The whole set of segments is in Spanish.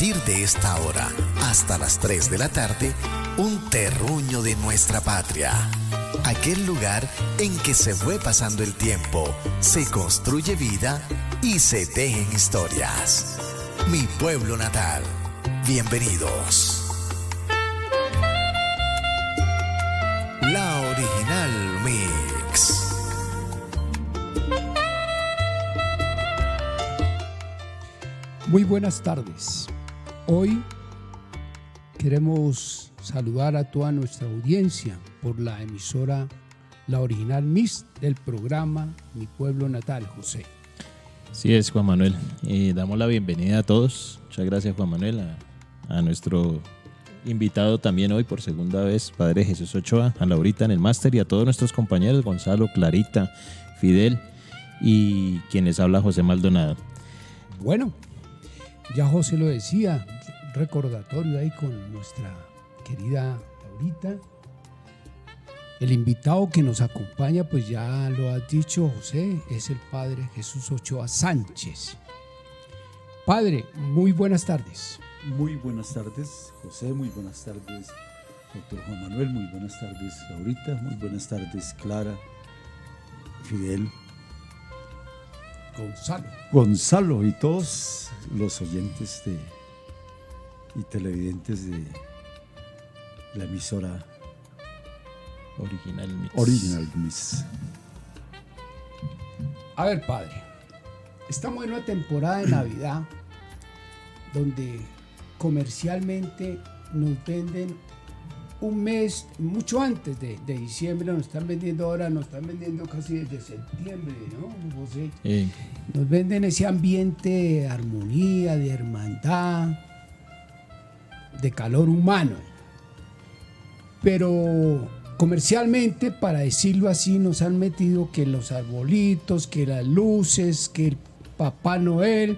partir de esta hora hasta las 3 de la tarde, un terruño de nuestra patria. Aquel lugar en que se fue pasando el tiempo, se construye vida y se tejen historias. Mi pueblo natal. Bienvenidos. La Original Mix. Muy buenas tardes. Hoy queremos saludar a toda nuestra audiencia por la emisora La Original Mix del programa Mi Pueblo Natal, José. Sí es, Juan Manuel. Damos la bienvenida a todos. Muchas gracias, Juan Manuel, a nuestro invitado también hoy por segunda vez, Padre Jesús Ochoa, a Laurita en el máster y a todos nuestros compañeros, Gonzalo, Clarita, Fidel y quienes habla José Maldonado. Bueno, ya José lo decía, recordatorio ahí con nuestra querida Laurita. El invitado que nos acompaña, pues ya lo has dicho, José, es el Padre Jesús Ochoa Sánchez. Padre, muy buenas tardes. Muy buenas tardes, José, muy buenas tardes, doctor Juan Manuel, muy buenas tardes, Laurita, muy buenas tardes, Clara, Fidel, Gonzalo y todos los oyentes y televidentes de la emisora Original Mix. A ver, Padre, estamos en una temporada de Navidad donde comercialmente nos venden un mes, mucho antes de diciembre, nos están vendiendo ahora, nos están vendiendo casi desde septiembre, ¿no, José? Nos venden ese ambiente de armonía, de hermandad, de calor humano. Pero comercialmente, para decirlo así, nos han metido que los arbolitos, que las luces, que el Papá Noel,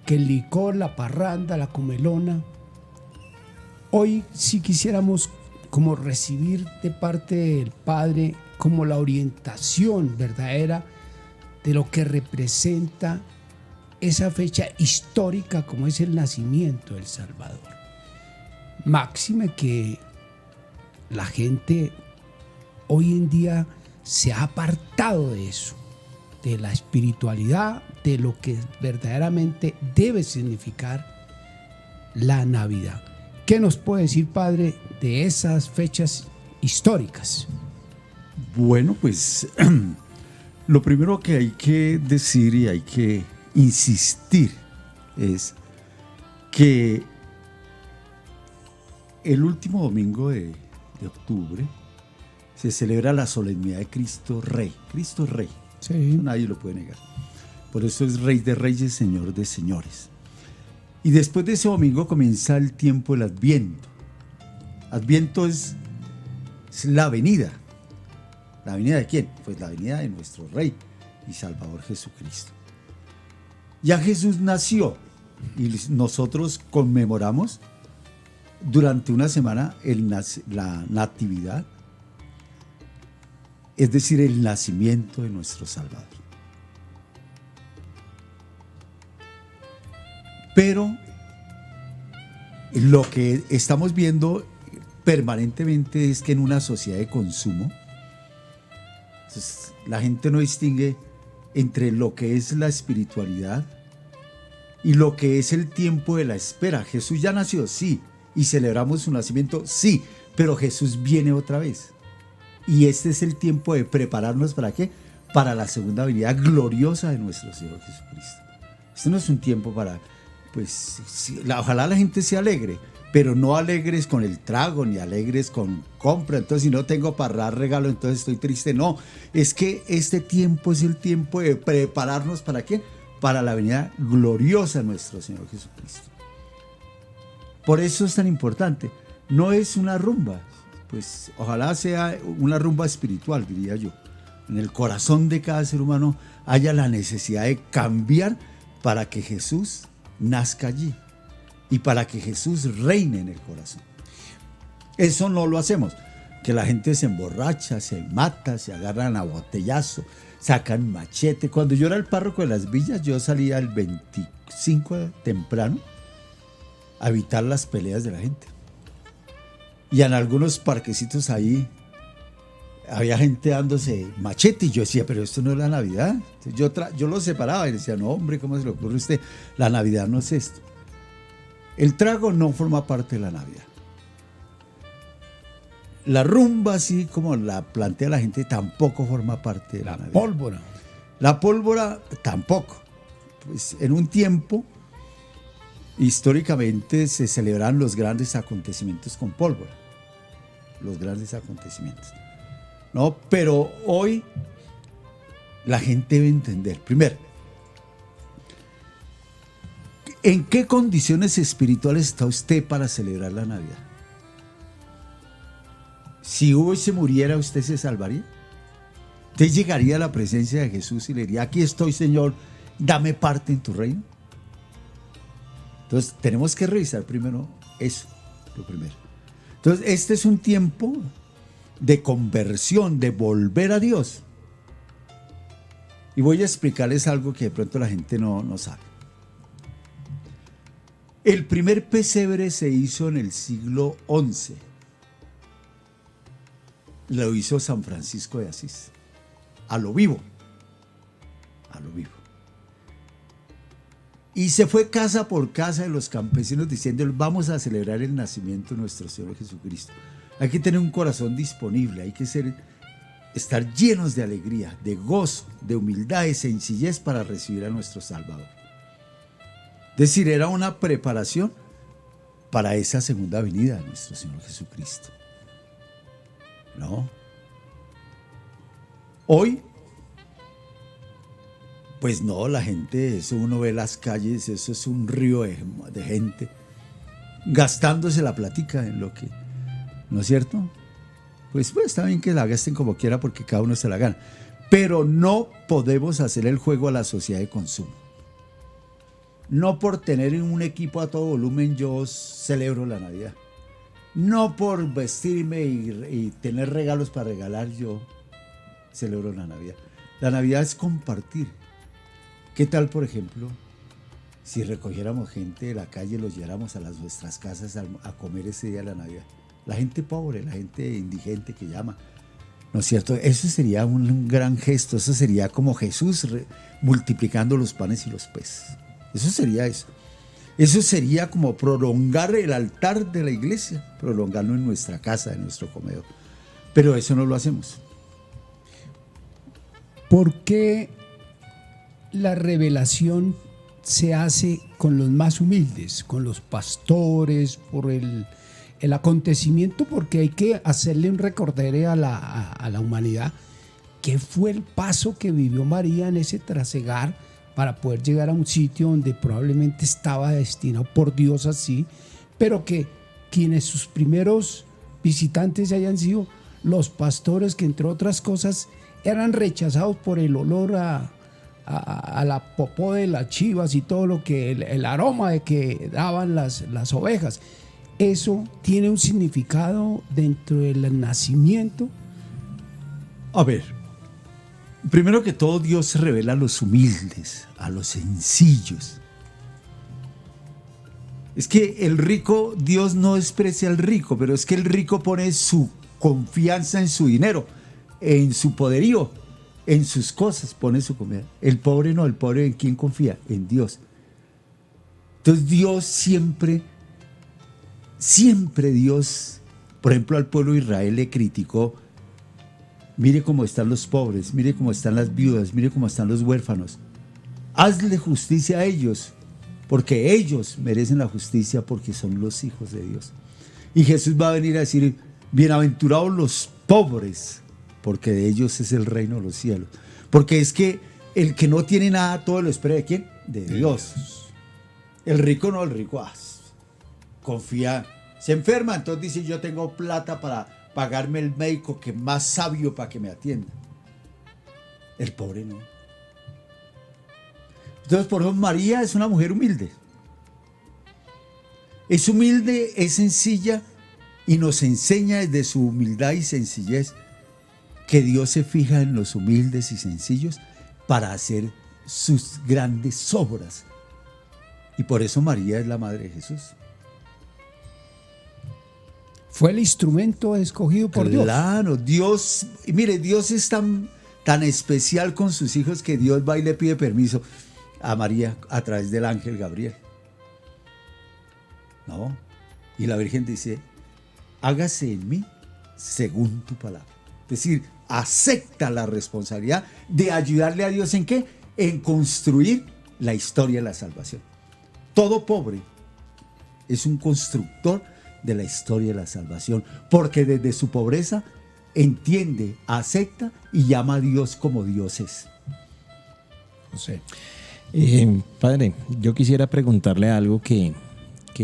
que el licor, la parranda, la comelona. Hoy sí quisiéramos como recibir de parte del Padre como la orientación verdadera de lo que representa esa fecha histórica como es el nacimiento del Salvador. Máxime que la gente hoy en día se ha apartado de eso, de la espiritualidad, de lo que verdaderamente debe significar la Navidad. ¿Qué nos puede decir, Padre, de esas fechas históricas? Bueno, pues lo primero que hay que decir y hay que insistir es que el último domingo de octubre se celebra la solemnidad de Cristo Rey. Cristo Rey. Sí. Nadie lo puede negar. Por eso es Rey de Reyes, Señor de Señores. Y después de ese domingo comienza el tiempo del Adviento. Adviento es la venida. ¿La venida de quién? Pues la venida de nuestro Rey y Salvador Jesucristo. Ya Jesús nació y nosotros conmemoramos durante una semana la natividad, es decir, el nacimiento de nuestro Salvador. Pero lo que estamos viendo permanentemente es que en una sociedad de consumo, entonces, la gente no distingue entre lo que es la espiritualidad y lo que es el tiempo de la espera. Jesús ya nació, sí, y celebramos su nacimiento, sí, pero Jesús viene otra vez. Y este es el tiempo de prepararnos ¿para qué? Para la segunda venida gloriosa de nuestro Señor Jesucristo. Este no es un tiempo para, pues, ojalá la gente se alegre, pero no alegres con el trago, ni alegres con compra. Entonces, si no tengo para dar regalo, entonces estoy triste. No, es que este tiempo es el tiempo de prepararnos ¿para qué? Para la venida gloriosa de nuestro Señor Jesucristo. Por eso es tan importante. No es una rumba, pues ojalá sea una rumba espiritual, diría yo. En el corazón de cada ser humano haya la necesidad de cambiar para que Jesús nazca allí y para que Jesús reine en el corazón. Eso no lo hacemos. Que la gente se emborracha, se mata, se agarran a botellazo, sacan machete. Cuando yo era el párroco de las villas, yo salía el 25 temprano a evitar las peleas de la gente. Y en algunos parquecitos ahí había gente dándose machete y yo decía, pero esto no es la Navidad. Entonces yo lo separaba y decía, no hombre, ¿cómo se le ocurre a usted? La Navidad no es esto. El trago no forma parte de la Navidad. La rumba, así como la plantea la gente, tampoco forma parte de la Navidad. Pólvora. La pólvora tampoco. Pues en un tiempo, históricamente, se celebran los grandes acontecimientos con pólvora. Los grandes acontecimientos. ¿No? Pero hoy la gente debe entender, primero, ¿en qué condiciones espirituales está usted para celebrar la Navidad? Si hoy se muriera, ¿usted se salvaría? ¿Usted llegaría a la presencia de Jesús y le diría, aquí estoy, Señor, dame parte en tu reino? Entonces, tenemos que revisar primero eso, lo primero. Entonces, este es un tiempo de conversión, de volver a Dios. Y voy a explicarles algo que de pronto la gente no sabe. El primer pesebre se hizo en el siglo XI. Lo hizo San Francisco de Asís. A lo vivo. A lo vivo. Y se fue casa por casa de los campesinos diciendo, vamos a celebrar el nacimiento de nuestro Señor Jesucristo. Hay que tener un corazón disponible, hay que estar llenos de alegría, de gozo, de humildad, de sencillez para recibir a nuestro Salvador. Es decir, era una preparación para esa segunda venida de nuestro Señor Jesucristo. ¿No? Hoy, pues no, la gente, eso uno ve las calles, eso es un río de gente gastándose la platica en lo que, ¿no es cierto? Pues está bien que la gasten como quiera porque cada uno se la gana, pero no podemos hacer el juego a la sociedad de consumo. No por tener un equipo a todo volumen yo celebro la Navidad. No por vestirme y tener regalos para regalar yo celebro la Navidad. La Navidad es compartir. ¿Qué tal, por ejemplo, si recogiéramos gente de la calle y los lleváramos a nuestras casas a comer ese día de la Navidad? La gente pobre, la gente indigente que llama, ¿no es cierto? Eso sería un gran gesto, eso sería como Jesús multiplicando los panes y los peces. Eso sería eso. Eso sería como prolongar el altar de la iglesia, prolongarlo en nuestra casa, en nuestro comedor. Pero eso no lo hacemos. ¿Por qué la revelación se hace con los más humildes, con los pastores, por el acontecimiento? Porque hay que hacerle un recordatorio a la humanidad. ¿Qué fue el paso que vivió María en ese trasegar para poder llegar a un sitio donde probablemente estaba destinado por Dios así, pero que quienes sus primeros visitantes hayan sido los pastores que, entre otras cosas, eran rechazados por el olor a la popó de las chivas y todo lo que el aroma de que daban las ovejas? Eso tiene un significado dentro del nacimiento. A ver, primero que todo, Dios se revela a los humildes, a los sencillos. Es que el rico, Dios no desprecia al rico, pero es que el rico pone su confianza en su dinero, en su poderío, en sus cosas, pone su confianza. El pobre no, el pobre ¿en quién confía? En Dios. Entonces Dios siempre Dios, por ejemplo, al pueblo de Israel le criticó. Mire cómo están los pobres, mire cómo están las viudas, mire cómo están los huérfanos. Hazle justicia a ellos, porque ellos merecen la justicia porque son los hijos de Dios. Y Jesús va a venir a decir, bienaventurados los pobres, porque de ellos es el reino de los cielos. Porque es que el que no tiene nada, todo lo espera ¿de quién? De Dios. El rico no, el rico confía, se enferma, entonces dice, yo tengo plata para pagarme el médico que más sabio para que me atienda. El pobre no. Entonces, por eso María es una mujer humilde. Es humilde, es sencilla y nos enseña desde su humildad y sencillez que Dios se fija en los humildes y sencillos para hacer sus grandes obras. Y por eso María es la madre de Jesús. Fue el instrumento escogido por Dios. Claro, Dios, y mire, Dios es tan especial con sus hijos que Dios va y le pide permiso a María a través del ángel Gabriel. ¿No? Y la Virgen dice, hágase en mí según tu palabra. Es decir, acepta la responsabilidad de ayudarle a Dios ¿en qué? En construir la historia de la salvación. Todo pobre es un constructor de la historia de la salvación, porque desde su pobreza entiende, acepta y llama a Dios como Dios es. No sé. Padre, yo quisiera preguntarle algo que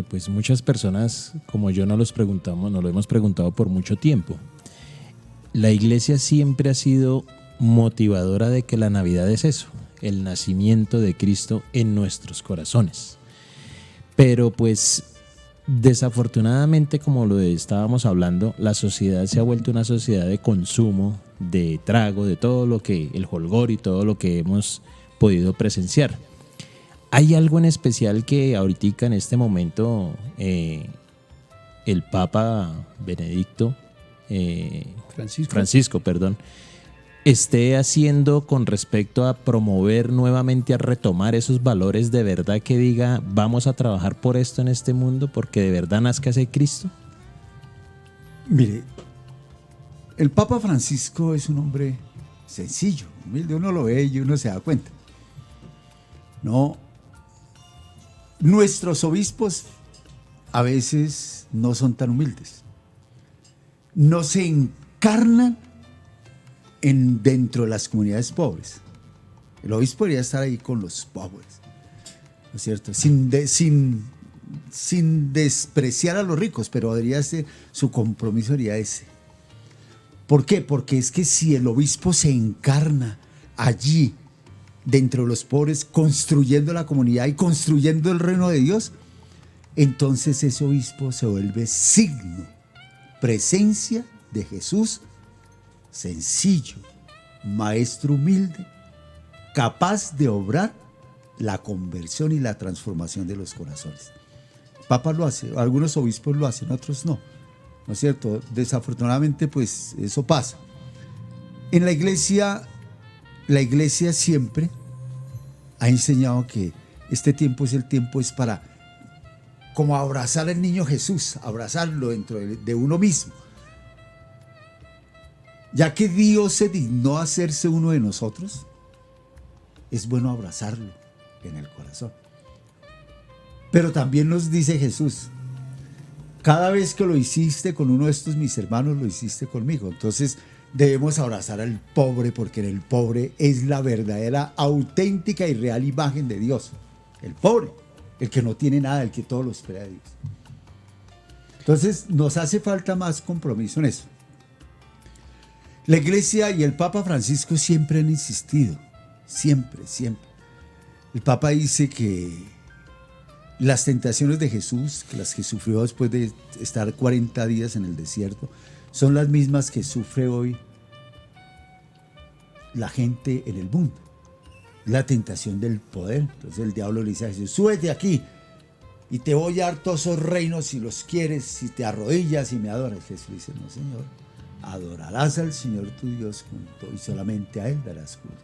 pues muchas personas como yo nos lo hemos preguntado por mucho tiempo. La iglesia siempre ha sido motivadora de que la Navidad es eso, el nacimiento de Cristo en nuestros corazones. Pero pues desafortunadamente, como lo estábamos hablando, la sociedad se ha vuelto una sociedad de consumo, de trago, de todo lo que, el jolgorio y todo lo que hemos podido presenciar. ¿Hay algo en especial que ahorita en este momento el Papa Benedicto, Francisco, esté haciendo con respecto a promover nuevamente, a retomar esos valores de verdad, que diga, vamos a trabajar por esto en este mundo, porque de verdad nazca ese Cristo? Mire, el Papa Francisco es un hombre sencillo, humilde, uno lo ve y uno se da cuenta. No, nuestros obispos a veces no son tan humildes. No se encarnan dentro de las comunidades pobres. El obispo debería estar ahí con los pobres, ¿no es cierto? Sin despreciar a los ricos, pero debería ser, su compromiso sería ese. ¿Por qué? Porque es que si el obispo se encarna allí, dentro de los pobres, construyendo la comunidad y construyendo el reino de Dios, entonces ese obispo se vuelve signo, presencia de Jesús, sencillo, maestro humilde, capaz de obrar la conversión y la transformación de los corazones. El Papa lo hace, algunos obispos lo hacen, otros no, ¿no es cierto? Desafortunadamente, pues eso pasa. En la iglesia siempre ha enseñado que este tiempo es para como abrazar al niño Jesús, abrazarlo dentro de uno mismo. Ya que Dios se dignó a hacerse uno de nosotros, es bueno abrazarlo en el corazón. Pero también nos dice Jesús, cada vez que lo hiciste con uno de estos mis hermanos, lo hiciste conmigo. Entonces debemos abrazar al pobre, porque en el pobre es la verdadera, auténtica y real imagen de Dios. El pobre, el que no tiene nada, el que todo lo espera de Dios. Entonces nos hace falta más compromiso en eso. La iglesia y el Papa Francisco siempre han insistido, siempre. El Papa dice que las tentaciones de Jesús, las que sufrió después de estar 40 días en el desierto, son las mismas que sufre hoy la gente en el mundo. La tentación del poder. Entonces el diablo le dice a Jesús, súbete aquí y te voy a dar todos esos reinos si los quieres, si te arrodillas y me adoras. Jesús dice, no, Señor, adorarás al Señor tu Dios junto y solamente a Él darás culto.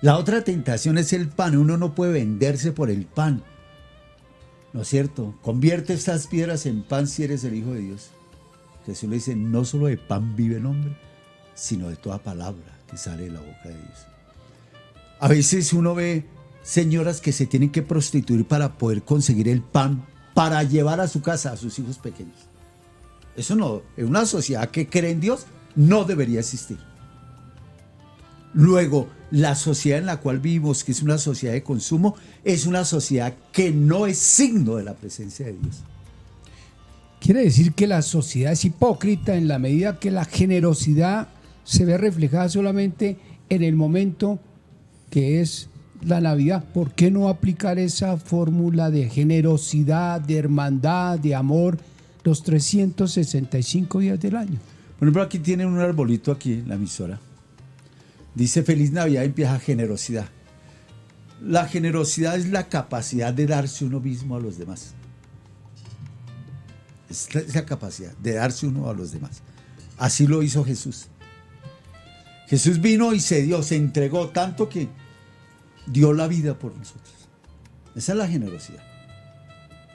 La otra tentación es el pan. Uno no puede venderse por el pan, ¿no es cierto? Convierte estas piedras en pan si eres el Hijo de Dios. Jesús le dice, no solo de pan vive el hombre, sino de toda palabra que sale de la boca de Dios. A veces uno ve señoras que se tienen que prostituir para poder conseguir el pan para llevar a su casa a sus hijos pequeños. Eso no, en una sociedad que cree en Dios, no debería existir. Luego, la sociedad en la cual vivimos, que es una sociedad de consumo, es una sociedad que no es signo de la presencia de Dios. Quiere decir que la sociedad es hipócrita en la medida que la generosidad se ve reflejada solamente en el momento que es la Navidad. ¿Por qué no aplicar esa fórmula de generosidad, de hermandad, de amor los 365 días del año? Por ejemplo, aquí tienen un arbolito aquí en la emisora. Dice Feliz Navidad, empieza generosidad. La generosidad es la capacidad de darse uno mismo a los demás. Es esa capacidad de darse uno a los demás. Así lo hizo Jesús. Jesús vino y se dio, se entregó tanto que dio la vida por nosotros. Esa es la generosidad,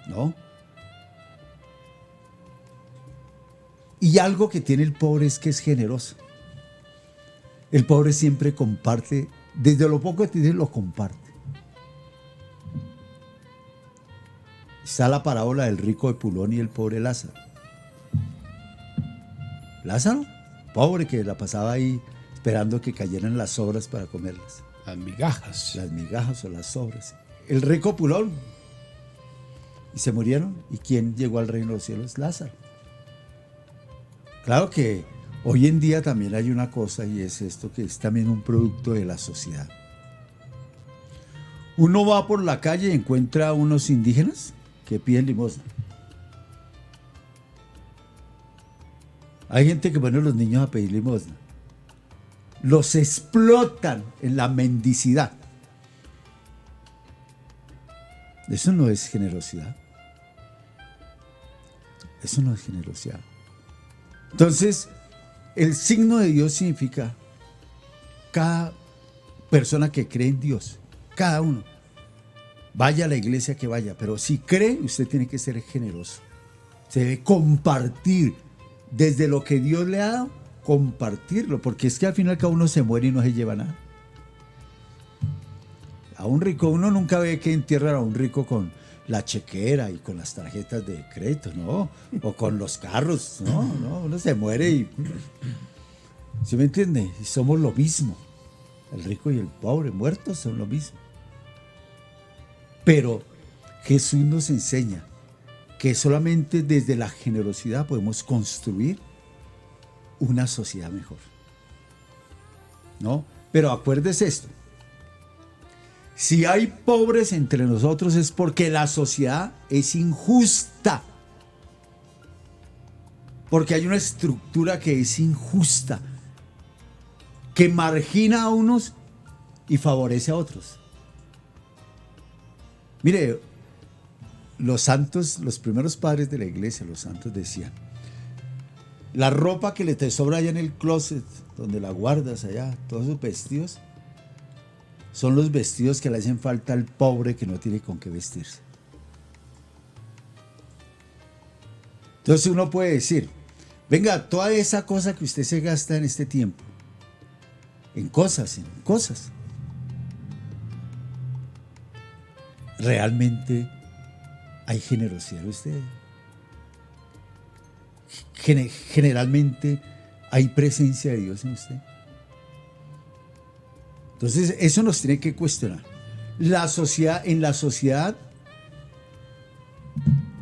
¿no? Y algo que tiene el pobre es que es generoso. El pobre siempre comparte, desde lo poco que tiene lo comparte. Está la parábola del rico Epulón y el pobre Lázaro. Lázaro, pobre, que la pasaba ahí esperando que cayeran las sobras para comerlas. Las migajas. Las migajas o las sobras. El rico Epulón. Y se murieron. ¿Y quién llegó al reino de los cielos? Lázaro. Claro que hoy en día también hay una cosa, y es esto, que es también un producto de la sociedad. Uno va por la calle y encuentra a unos indígenas que piden limosna. Hay gente que pone a los niños a pedir limosna. Los explotan en la mendicidad. Eso no es generosidad. Eso no es generosidad. Entonces, el signo de Dios significa cada persona que cree en Dios, cada uno. Vaya a la iglesia que vaya, pero si cree, usted tiene que ser generoso. Se debe compartir desde lo que Dios le ha dado, compartirlo, porque es que al final cada uno se muere y no se lleva nada. A un rico, uno nunca ve que entierran a un rico con la chequera y con las tarjetas de crédito, ¿no? O con los carros, no, uno se muere y... ¿Sí me entiende? Y somos lo mismo. El rico y el pobre muertos son lo mismo. Pero Jesús nos enseña que solamente desde la generosidad podemos construir una sociedad mejor, ¿no? Pero acuérdese esto. Si hay pobres entre nosotros es porque la sociedad es injusta. Porque hay una estructura que es injusta, que margina a unos y favorece a otros. Mire, los santos, los primeros padres de la iglesia, los santos decían, la ropa que le te sobra allá en el closet, donde la guardas allá, todos sus vestidos, son los vestidos que le hacen falta al pobre que no tiene con qué vestirse. Entonces uno puede decir, venga, toda esa cosa que usted se gasta en este tiempo, en cosas. ¿Realmente hay generosidad en usted? Generalmente hay presencia de Dios en usted. Entonces eso nos tiene que cuestionar. En la sociedad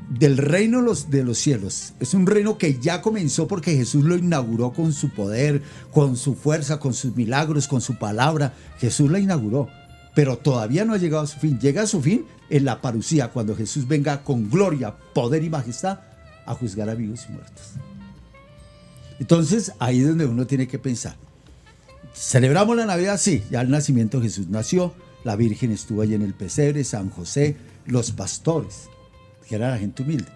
del reino de los cielos, es un reino que ya comenzó porque Jesús lo inauguró con su poder, con su fuerza, con sus milagros, con su palabra. Jesús la inauguró, pero todavía no ha llegado a su fin. Llega a su fin en la parucía, cuando Jesús venga con gloria, poder y majestad a juzgar a vivos y muertos. Entonces ahí es donde uno tiene que pensar. ¿Celebramos la Navidad? Sí, ya el nacimiento de Jesús nació, la Virgen estuvo allí en el pesebre, San José, los pastores, que era la gente humilde.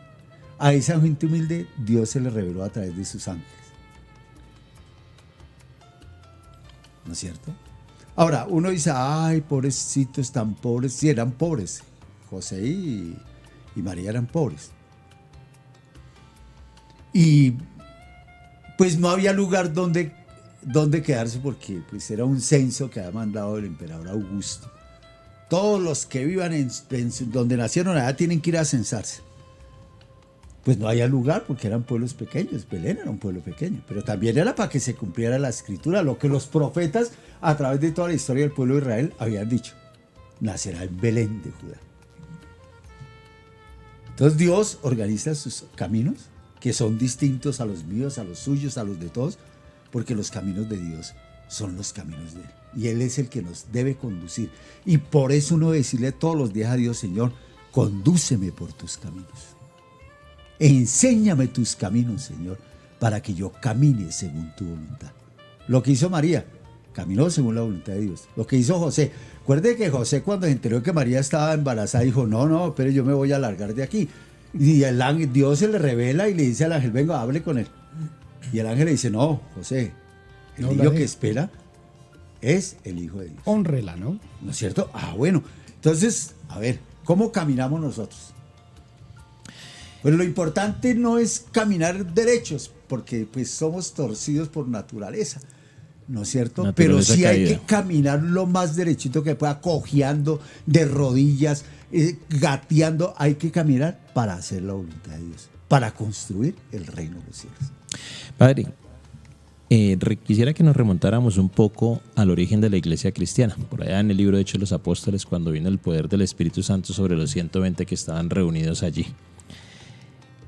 A esa gente humilde Dios se le reveló a través de sus ángeles. ¿No es cierto? Ahora, uno dice, ay, pobrecitos, tan pobres. Sí, eran pobres. José y María eran pobres. Y pues no había lugar donde quedarse, porque pues era un censo que había mandado el emperador Augusto. Todos los que vivan donde nacieron allá tienen que ir a censarse. Pues no había lugar porque eran pueblos pequeños. Belén era un pueblo pequeño, pero también era para que se cumpliera la escritura, lo que los profetas a través de toda la historia del pueblo de Israel habían dicho: nacerá en Belén de Judá. Entonces Dios organiza sus caminos, que son distintos a los míos, a los suyos, a los de todos, porque los caminos de Dios son los caminos de Él. Y Él es el que nos debe conducir. Y por eso uno debe decirle todos los días a Dios: Señor, condúceme por tus caminos. Enséñame tus caminos, Señor, para que yo camine según tu voluntad. Lo que hizo María, caminó según la voluntad de Dios. Lo que hizo José, acuerde que José, cuando se enteró que María estaba embarazada, dijo: no, pero yo me voy a largar de aquí. Y el ángel, Dios se le revela y le dice al ángel, venga, hable con él. Y el ángel le dice, no, José, el No la niño que deje. espera es el Hijo de Dios. Honrela, ¿no? ¿No es cierto? Ah, bueno. Entonces, a ver, ¿cómo caminamos nosotros? Pues lo importante no es caminar derechos, porque pues somos torcidos por naturaleza, ¿no es cierto? Pero Naturaleza sí hay caída. que caminar lo más derechito que pueda, cojeando de rodillas, gateando. Hay que caminar para hacer la voluntad de Dios, para construir el reino de los cielos. Padre, quisiera que nos remontáramos un poco al origen de la iglesia cristiana. Por allá en el libro de Hechos de los Apóstoles, cuando vino el poder del Espíritu Santo sobre los 120 que estaban reunidos allí.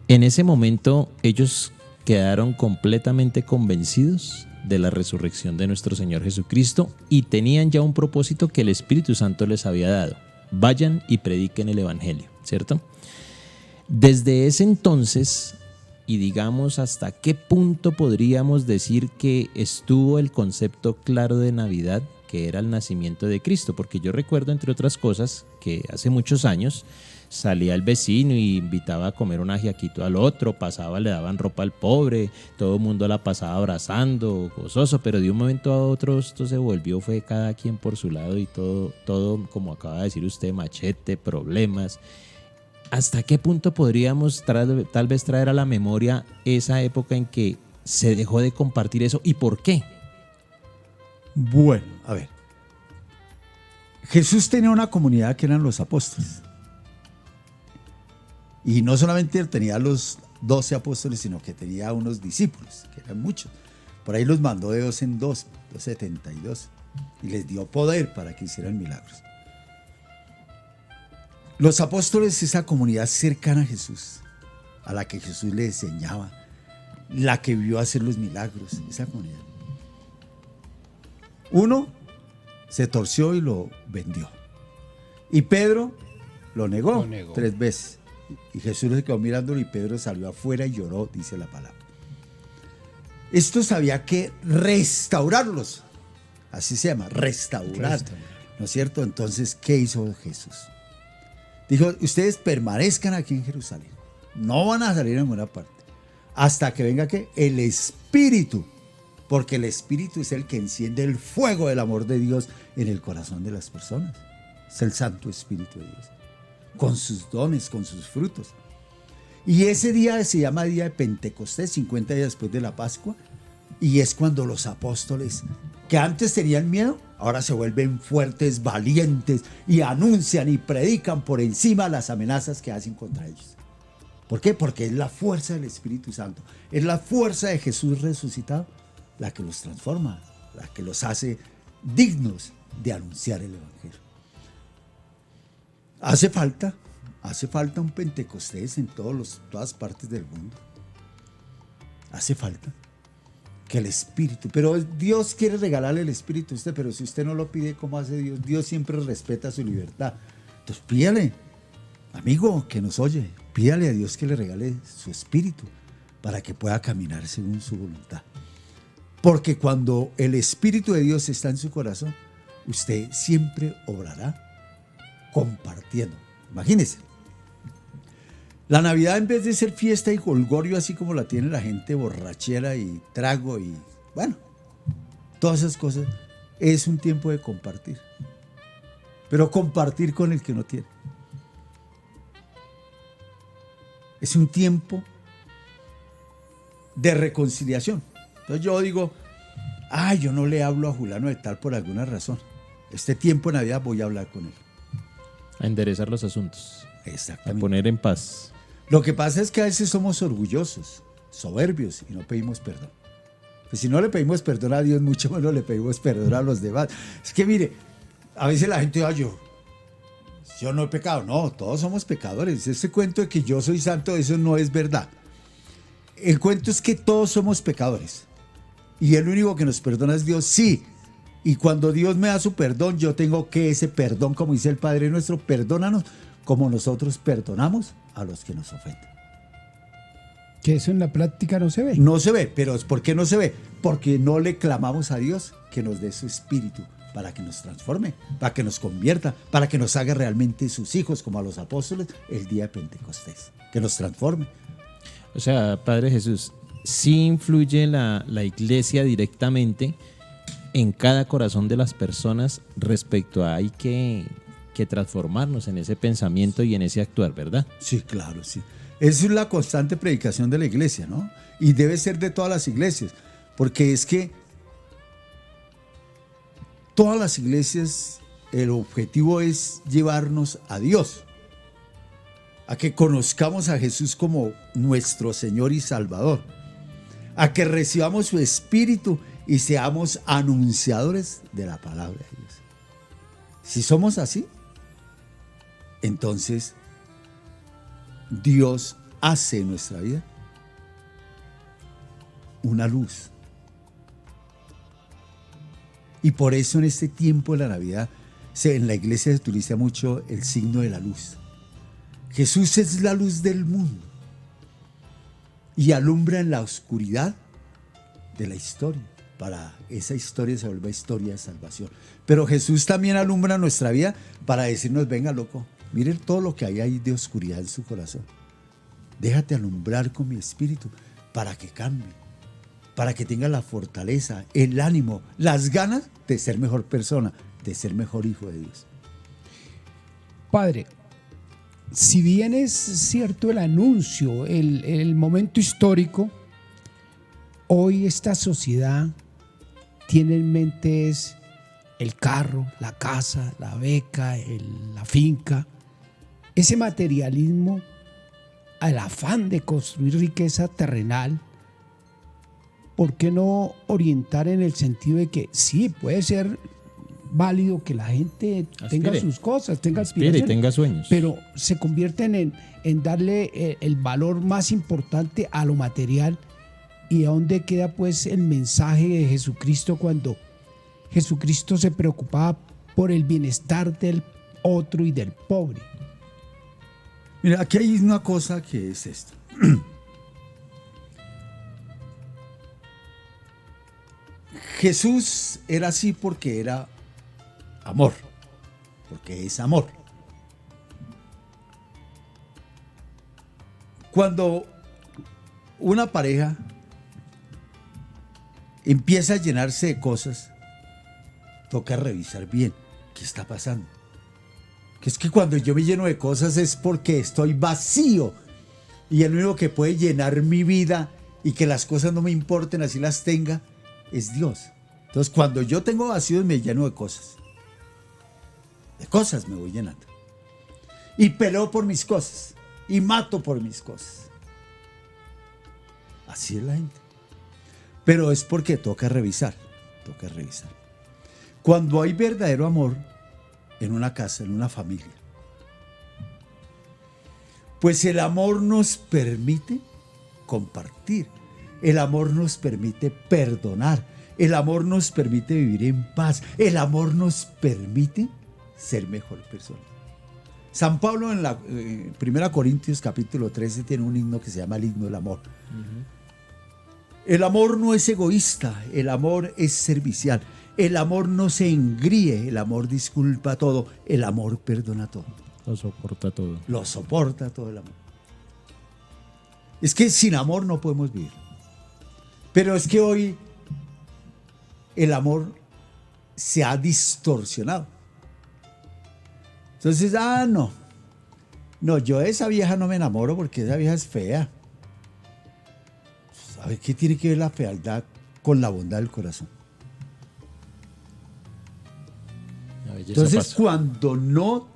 En ese momento ellos quedaron completamente convencidos de la resurrección de nuestro Señor Jesucristo y tenían ya un propósito que el Espíritu Santo les había dado. Vayan y prediquen el Evangelio, ¿cierto? Desde ese entonces, y digamos hasta qué punto podríamos decir que estuvo el concepto claro de Navidad, que era el nacimiento de Cristo, porque yo recuerdo, entre otras cosas, que hace muchos años salía el vecino y invitaba a comer un ajiaquito al otro, pasaba, le daban ropa al pobre, todo el mundo la pasaba abrazando, gozoso, pero de un momento a otro esto se volvió, fue cada quien por su lado y todo como acaba de decir usted, machete, problemas. ¿Hasta qué punto podríamos tal vez traer a la memoria esa época en que se dejó de compartir eso y por qué? Bueno, a ver. Jesús tenía una comunidad que eran los apóstoles. Y no solamente tenía los 12 apóstoles, sino que tenía unos discípulos, que eran muchos. Por ahí los mandó de 2 en 2, los 72, y les dio poder para que hicieran milagros. Los apóstoles, esa comunidad cercana a Jesús, a la que Jesús le enseñaba, la que vio hacer los milagros, esa comunidad. Uno se torció y lo vendió. Y Pedro lo negó, Lo negó. 3 veces. Y Jesús se quedó mirándolo y Pedro salió afuera y lloró, dice la palabra. Estos había que restaurarlos. Así se llama, restaurar. ¿No es cierto? Entonces, ¿qué hizo Jesús? Dijo, ustedes permanezcan aquí en Jerusalén. No van a salir a ninguna parte. Hasta que venga ¿qué? El Espíritu. Porque el Espíritu es el que enciende el fuego del amor de Dios en el corazón de las personas. Es el Santo Espíritu de Dios. Con sus dones, con sus frutos. Y ese día se llama día de Pentecostés, 50 días después de la Pascua. Y es cuando los apóstoles, que antes tenían miedo, ahora se vuelven fuertes, valientes y anuncian y predican por encima las amenazas que hacen contra ellos. ¿Por qué? Porque es la fuerza del Espíritu Santo, es la fuerza de Jesús resucitado la que los transforma, la que los hace dignos de anunciar el Evangelio. Hace falta un Pentecostés en todas partes del mundo. Hace falta que el Espíritu, pero Dios quiere regalarle el Espíritu a usted, pero si usted no lo pide, ¿cómo hace Dios? Dios siempre respeta su libertad. Entonces pídale, amigo que nos oye, pídale a Dios que le regale su Espíritu para que pueda caminar según su voluntad. Porque cuando el Espíritu de Dios está en su corazón, usted siempre obrará compartiendo. Imagínense. La Navidad, en vez de ser fiesta y jolgorio así como la tiene la gente borrachera y trago y bueno, todas esas cosas, es un tiempo de compartir. Pero compartir con el que no tiene. Es un tiempo de reconciliación. Entonces yo digo, yo no le hablo a Julano de tal por alguna razón. Este tiempo de Navidad voy a hablar con él. A enderezar los asuntos, a Exactamente. poner en paz. Lo que pasa es que a veces somos orgullosos, soberbios y no pedimos perdón. Pues si no le pedimos perdón a Dios, mucho menos le pedimos perdón a los demás. Es que mire, a veces la gente dice, yo no he pecado. No, todos somos pecadores. Ese cuento de que yo soy santo, eso no es verdad. El cuento es que todos somos pecadores. Y el único que nos perdona es Dios, sí. Y cuando Dios me da su perdón, yo tengo que ese perdón, como dice el Padre nuestro, perdónanos como nosotros perdonamos a los que nos ofenden. Que eso en la práctica no se ve. No se ve, pero ¿por qué no se ve? Porque no le clamamos a Dios que nos dé su espíritu, para que nos transforme, para que nos convierta, para que nos haga realmente sus hijos, como a los apóstoles el día de Pentecostés, que nos transforme. O sea, Padre Jesús, sí influye la iglesia directamente en cada corazón de las personas respecto a hay que transformarnos en ese pensamiento y en ese actuar, ¿verdad? Sí, claro, sí. Esa es la constante predicación de la iglesia, ¿no? Y debe ser de todas las iglesias, porque es que todas las iglesias, el objetivo es llevarnos a Dios, a que conozcamos a Jesús como nuestro Señor y Salvador, a que recibamos su Espíritu y seamos anunciadores de la palabra de Dios. Si somos así, entonces Dios hace en nuestra vida una luz. Y por eso en este tiempo de la Navidad, en la iglesia se utiliza mucho el signo de la luz. Jesús es la luz del mundo y alumbra en la oscuridad de la historia. Para esa historia se vuelve historia de salvación. Pero Jesús también alumbra nuestra vida para decirnos, venga loco, miren todo lo que hay ahí de oscuridad en su corazón. Déjate alumbrar con mi espíritu para que cambie, para que tenga la fortaleza, el ánimo, las ganas de ser mejor persona, de ser mejor hijo de Dios. Padre, si bien es cierto el anuncio, el momento histórico, hoy esta sociedad tiene en mente es el carro, la casa, la beca, la finca, ese materialismo, el afán de construir riqueza terrenal. ¿Por qué no orientar en el sentido de que sí, puede ser válido que la gente tenga sus cosas, tenga aspiraciones, y tenga sueños, pero se convierten en darle el valor más importante a lo material? ¿Y a dónde queda pues el mensaje de Jesucristo cuando Jesucristo se preocupaba por el bienestar del otro y del pobre? Mira, aquí hay una cosa que es esto. Jesús era así porque era amor, porque es amor. Cuando una pareja empieza a llenarse de cosas, toca revisar bien qué está pasando. Que es que cuando yo me lleno de cosas es porque estoy vacío y el único que puede llenar mi vida y que las cosas no me importen así las tenga es Dios. Entonces cuando yo tengo vacíos me lleno de cosas me voy llenando y peleo por mis cosas y mato por mis cosas. Así es la gente. Pero es porque toca revisar. Cuando hay verdadero amor en una casa, en una familia, pues el amor nos permite compartir, el amor nos permite perdonar, el amor nos permite vivir en paz, el amor nos permite ser mejor persona. San Pablo en la 1 Corintios capítulo 13 tiene un himno que se llama el himno del amor. El amor no es egoísta, el amor es servicial, el amor no se engríe, el amor disculpa todo, el amor perdona todo. Lo soporta todo. Lo soporta todo el amor. Es que sin amor no podemos vivir. Pero es que hoy el amor se ha distorsionado. Entonces, no, yo de esa vieja no me enamoro porque esa vieja es fea. ¿Sabe qué tiene que ver la fealdad con la bondad del corazón? Entonces, cuando no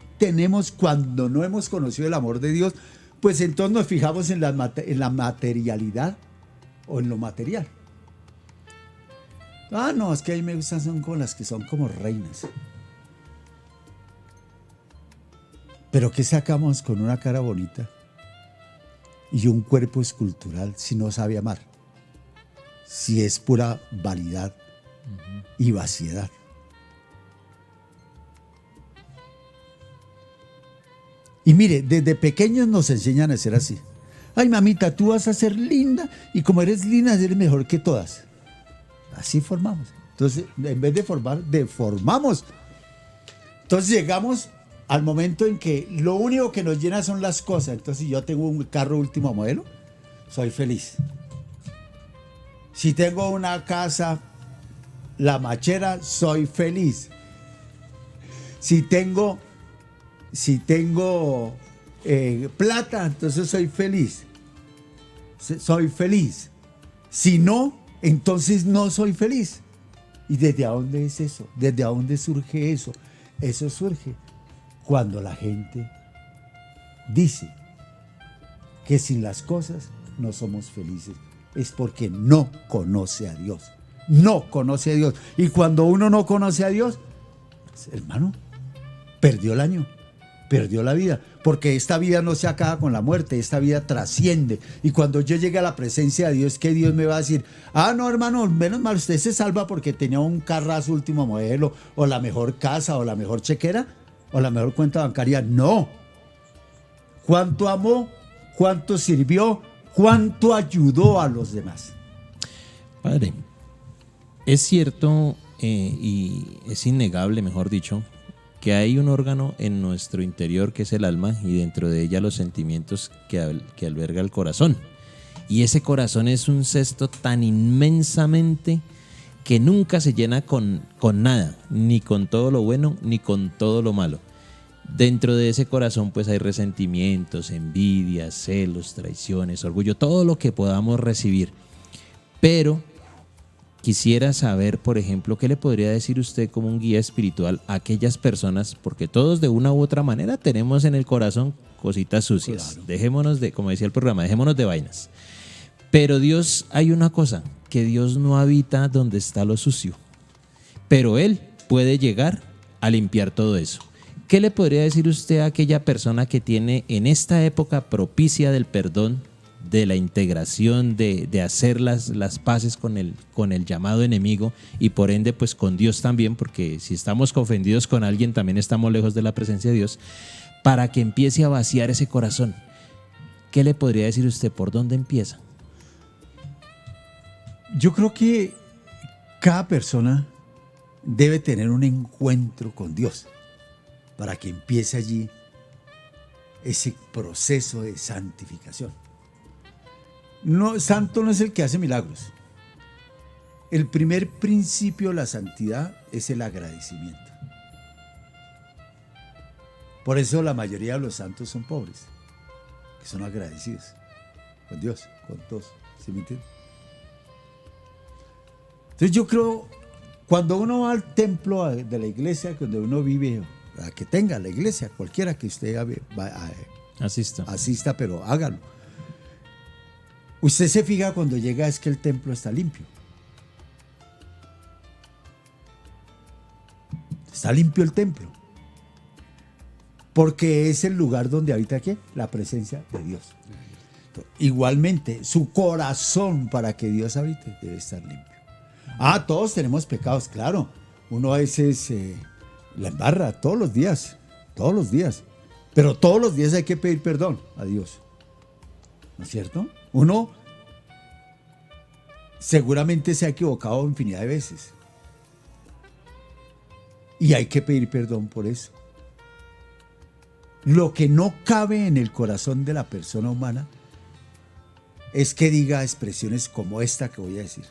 hemos conocido el amor de Dios, pues entonces nos fijamos en la materialidad o en lo material. No, es que a mí me gustan son con las que son como reinas. Pero ¿qué sacamos con una cara bonita y un cuerpo escultural si no sabe amar? Si es pura vanidad y vaciedad. Y mire, desde pequeños nos enseñan a ser así. Ay, mamita, tú vas a ser linda y como eres linda, eres mejor que todas. Así formamos. Entonces, en vez de formar, deformamos. Entonces llegamos al momento en que lo único que nos llena son las cosas. Entonces, si yo tengo un carro último modelo, soy feliz. Si tengo una casa, la machera, soy feliz. Si tengo plata, entonces soy feliz. Soy feliz. Si no, entonces no soy feliz. ¿Y desde dónde es eso? ¿Desde dónde surge eso? Eso surge cuando la gente dice que sin las cosas no somos felices. Es porque no conoce a Dios. No conoce a Dios. Y cuando uno no conoce a Dios, pues, hermano, perdió el año, perdió la vida. Porque esta vida no se acaba con la muerte, esta vida trasciende. Y cuando yo llegue a la presencia de Dios, ¿qué Dios me va a decir? Ah, no, hermano, menos mal, usted se salva porque tenía un carrazo último modelo, o la mejor casa, o la mejor chequera, o la mejor cuenta bancaria. No. ¿Cuánto amó? ¿Cuánto sirvió? ¿Cuánto ayudó a los demás? Padre, es cierto y es innegable, mejor dicho, que hay un órgano en nuestro interior que es el alma y dentro de ella los sentimientos que alberga el corazón. Y ese corazón es un cesto tan inmensamente que nunca se llena con nada, ni con todo lo bueno, ni con todo lo malo. Dentro de ese corazón pues hay resentimientos, envidias, celos, traiciones, orgullo, todo lo que podamos recibir. Pero quisiera saber, por ejemplo, ¿qué le podría decir usted como un guía espiritual a aquellas personas? Porque todos de una u otra manera tenemos en el corazón cositas sucias. Claro. Dejémonos de, como decía el programa, dejémonos de vainas. Pero Dios, hay una cosa, que Dios no habita donde está lo sucio. Pero Él puede llegar a limpiar todo eso. ¿Qué le podría decir usted a aquella persona que tiene en esta época propicia del perdón, de la integración, de hacer las paces con el llamado enemigo y por ende pues con Dios también, porque si estamos ofendidos con alguien también estamos lejos de la presencia de Dios, para que empiece a vaciar ese corazón? ¿Qué le podría decir usted? ¿Por dónde empieza? Yo creo que cada persona debe tener un encuentro con Dios para que empiece allí ese proceso de santificación. No, santo no es el que hace milagros. El primer principio de la santidad es el agradecimiento. Por eso la mayoría de los santos son pobres, que son agradecidos con Dios, con todos. ¿Sí me entiende? Entonces yo creo, cuando uno va al templo de la iglesia, donde uno vive, a que tenga la iglesia, cualquiera que usted asista, pero hágalo. Usted se fija cuando llega es que el templo está limpio. Está limpio el templo. Porque es el lugar donde habita ¿qué? La presencia de Dios. Igualmente, su corazón para que Dios habite debe estar limpio. Ah, todos tenemos pecados, claro. Uno a veces la embarra todos los días. Pero todos los días hay que pedir perdón a Dios. ¿No es cierto? Uno seguramente se ha equivocado infinidad de veces. Y hay que pedir perdón por eso. Lo que no cabe en el corazón de la persona humana es que diga expresiones como esta que voy a decir.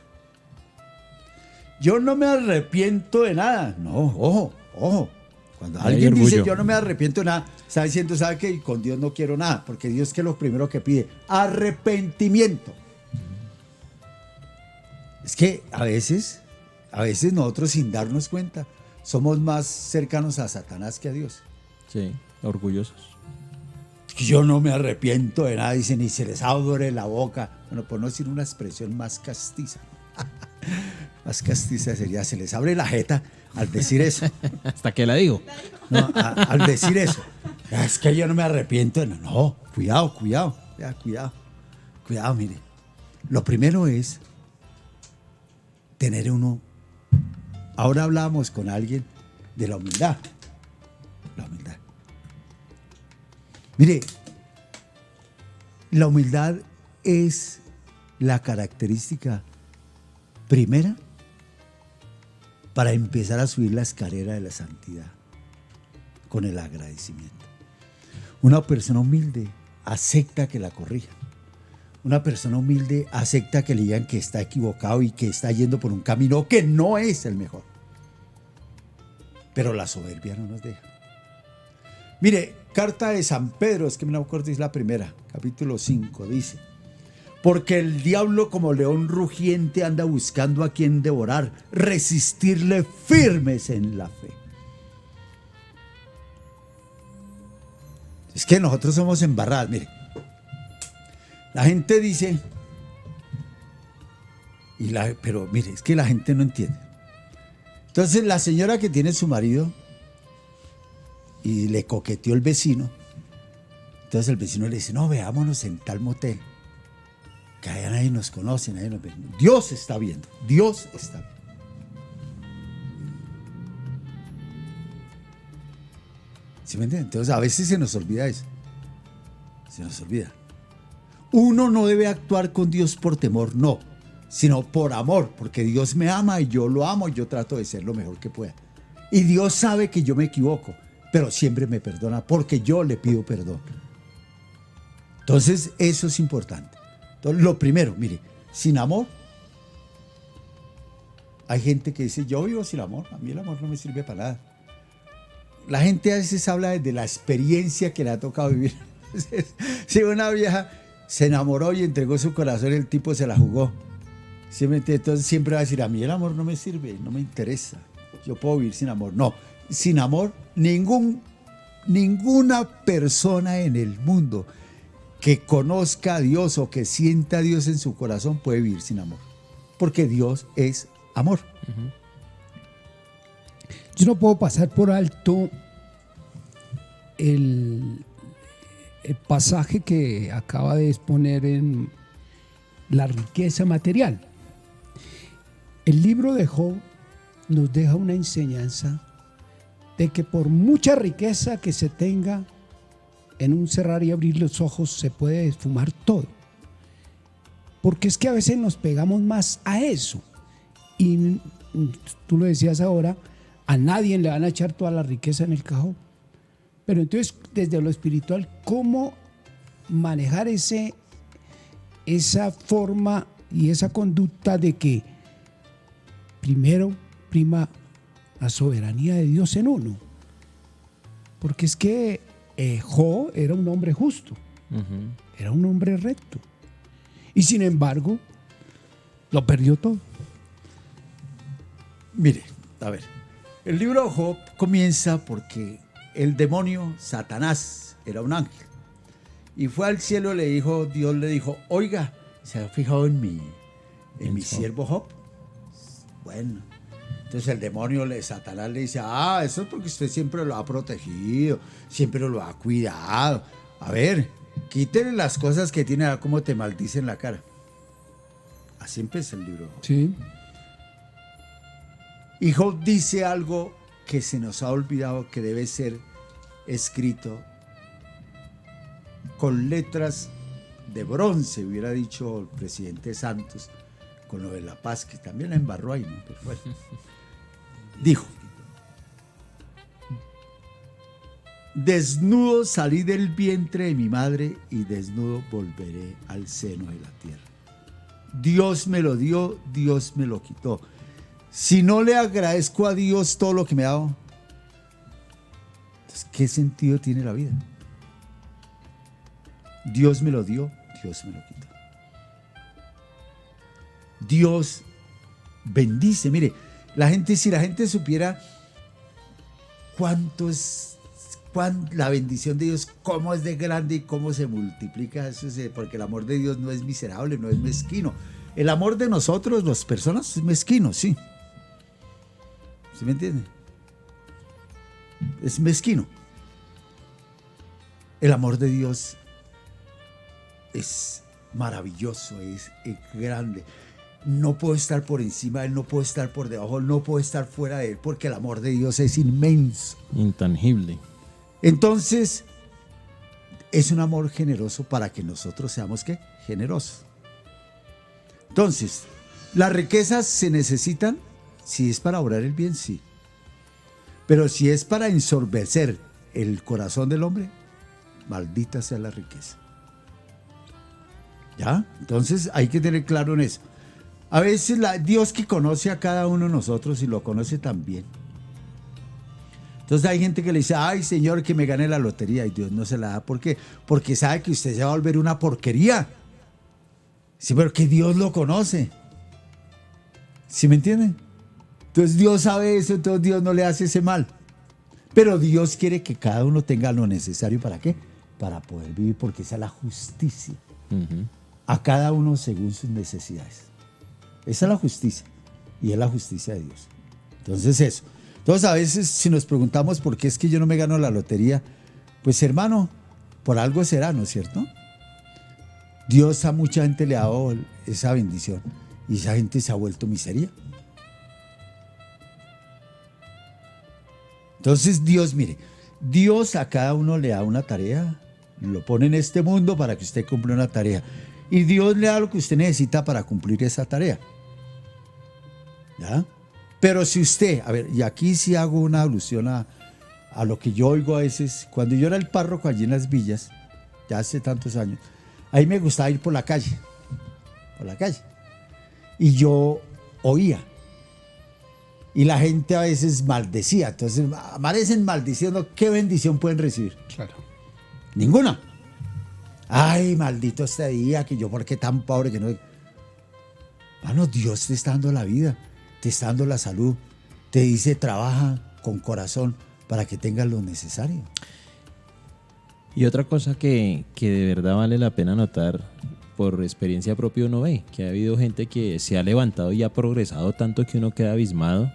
Yo no me arrepiento de nada. No, ojo. Cuando alguien dice yo no me arrepiento de nada, está diciendo, ¿sabe qué? Con Dios no quiero nada, porque Dios, ¿qué es lo primero que pide? Arrepentimiento. Es que a veces nosotros sin darnos cuenta somos más cercanos a Satanás que a Dios. Sí, orgullosos. Yo no me arrepiento de nada, dicen, y se les abre la boca. Bueno, por no decir una expresión más castiza. Más castiza sería, se les abre la jeta al decir eso. ¿Hasta qué la digo? No, al decir eso. Es que yo no me arrepiento de nada. No, cuidado, mire. Lo primero es tener uno. Ahora hablamos con alguien de la humildad. La humildad. Mire, la humildad es la característica primera para empezar a subir la escalera de la santidad con el agradecimiento. Una persona humilde acepta que la corrijan. Una persona humilde acepta que le digan que está equivocado y que está yendo por un camino que no es el mejor. Pero la soberbia no nos deja. Mire, carta de San Pedro, es que me acuerdo, es la primera, capítulo 5, dice: porque el diablo como león rugiente anda buscando a quien devorar, resistirle firmes en la fe. Es que nosotros somos embarradas, mire. La gente dice, pero mire, es que la gente no entiende. Entonces la señora que tiene su marido y le coqueteó el vecino, entonces el vecino le dice, no, veámonos en tal motel, que allá nadie nos conoce, nadie nos ve. Dios está viendo, Dios está viendo. ¿Sí me entienden? Entonces a veces se nos olvida eso, se nos olvida. Uno no debe actuar con Dios por temor, no, sino por amor, porque Dios me ama y yo lo amo y yo trato de ser lo mejor que pueda. Y Dios sabe que yo me equivoco, pero siempre me perdona porque yo le pido perdón. Entonces eso es importante. Entonces, lo primero, mire, sin amor, hay gente que dice, yo vivo sin amor, a mí el amor no me sirve para nada. La gente a veces habla desde la experiencia que le ha tocado vivir. Si una vieja se enamoró y entregó su corazón, el tipo se la jugó. ¿Sí me entiende? Entonces siempre va a decir, a mí el amor no me sirve, no me interesa. Yo puedo vivir sin amor. No, sin amor, ninguna persona en el mundo que conozca a Dios o que sienta a Dios en su corazón puede vivir sin amor. Porque Dios es amor. Uh-huh. Yo no puedo pasar por alto el pasaje que acaba de exponer en la riqueza material. El libro de Job nos deja una enseñanza de que por mucha riqueza que se tenga, en un cerrar y abrir los ojos se puede esfumar todo. Porque es que a veces nos pegamos más a eso. Y tú lo decías ahora, a nadie le van a echar toda la riqueza en el cajón. Pero entonces, desde lo espiritual, ¿cómo manejar esa forma y esa conducta de que primero prima la soberanía de Dios en uno? Porque es que Job era un hombre justo, era un hombre recto, y sin embargo lo perdió todo. Mire, a ver, el libro de Job comienza porque el demonio, Satanás, era un ángel, y fue al cielo, Dios le dijo, oiga, ¿se ha fijado en mi siervo Job? Bueno, entonces el demonio, Satanás le dice, eso es porque usted siempre lo ha protegido, siempre lo ha cuidado. A ver, quítele las cosas que tiene, a ver cómo te maldice en la cara. Así empieza el libro. Sí. Y Job dice algo que se nos ha olvidado, que debe ser escrito con letras de bronce, hubiera dicho el presidente Santos, con lo de la paz, que también la embarró ahí, ¿no? Pero bueno. Dijo, desnudo salí del vientre de mi madre y desnudo volveré al seno de la tierra. Dios me lo dio, Dios me lo quitó. Si no le agradezco a Dios todo lo que me ha dado, entonces, ¿qué sentido tiene la vida? Dios me lo dio, Dios me lo quitó. Dios bendice. Mire, si la gente supiera la bendición de Dios, cómo es de grande y cómo se multiplica, porque el amor de Dios no es miserable, no es mezquino. El amor de nosotros, las personas, es mezquino, sí. ¿Sí me entienden? Es mezquino. El amor de Dios es maravilloso, es grande. No puedo estar por encima de Él, no puedo estar por debajo, no puedo estar fuera de Él, porque el amor de Dios es inmenso. Intangible. Entonces, es un amor generoso para que nosotros seamos, ¿qué? Generosos. Entonces, las riquezas se necesitan, Si es para obrar el bien, sí. Pero si es para ensorbecer el corazón del hombre, maldita sea la riqueza. ¿Ya? Entonces hay que tener claro en eso. A veces Dios que conoce a cada uno de nosotros y lo conoce también. Entonces hay gente que le dice, ay Señor, que me gane la lotería, y Dios no se la da. ¿Por qué? Porque sabe que usted se va a volver una porquería. Sí, pero que Dios lo conoce. ¿Sí me entienden? Entonces Dios sabe eso, entonces Dios no le hace ese mal. Pero Dios quiere que cada uno tenga lo necesario. ¿Para qué? Para poder vivir, porque esa es la justicia. A cada uno según sus necesidades. Esa es la justicia. Y es la justicia de Dios. Entonces eso. Entonces a veces si nos preguntamos por qué es que yo no me gano la lotería, pues hermano, por algo será, ¿no es cierto? Dios a mucha gente le ha dado esa bendición y esa gente se ha vuelto miseria. Entonces Dios, mire, Dios a cada uno le da una tarea, lo pone en este mundo para que usted cumpla una tarea. Y Dios le da lo que usted necesita para cumplir esa tarea. ¿Ya? Pero si usted, a ver, y aquí sí hago una alusión a lo que yo oigo a veces, cuando yo era el párroco allí en las villas, ya hace tantos años, ahí me gustaba ir por la calle. Y yo oía. Y la gente a veces maldecía. Entonces amanecen maldiciendo. ¿Qué bendición pueden recibir? Claro. Ninguna. Ay, maldito este día, que yo por qué tan pobre que no. Bueno, Dios te está dando la vida, te está dando la salud, te dice trabaja con corazón para que tengas lo necesario. Y otra cosa que de verdad vale la pena notar, por experiencia propia uno ve, que ha habido gente que se ha levantado y ha progresado tanto que uno queda abismado,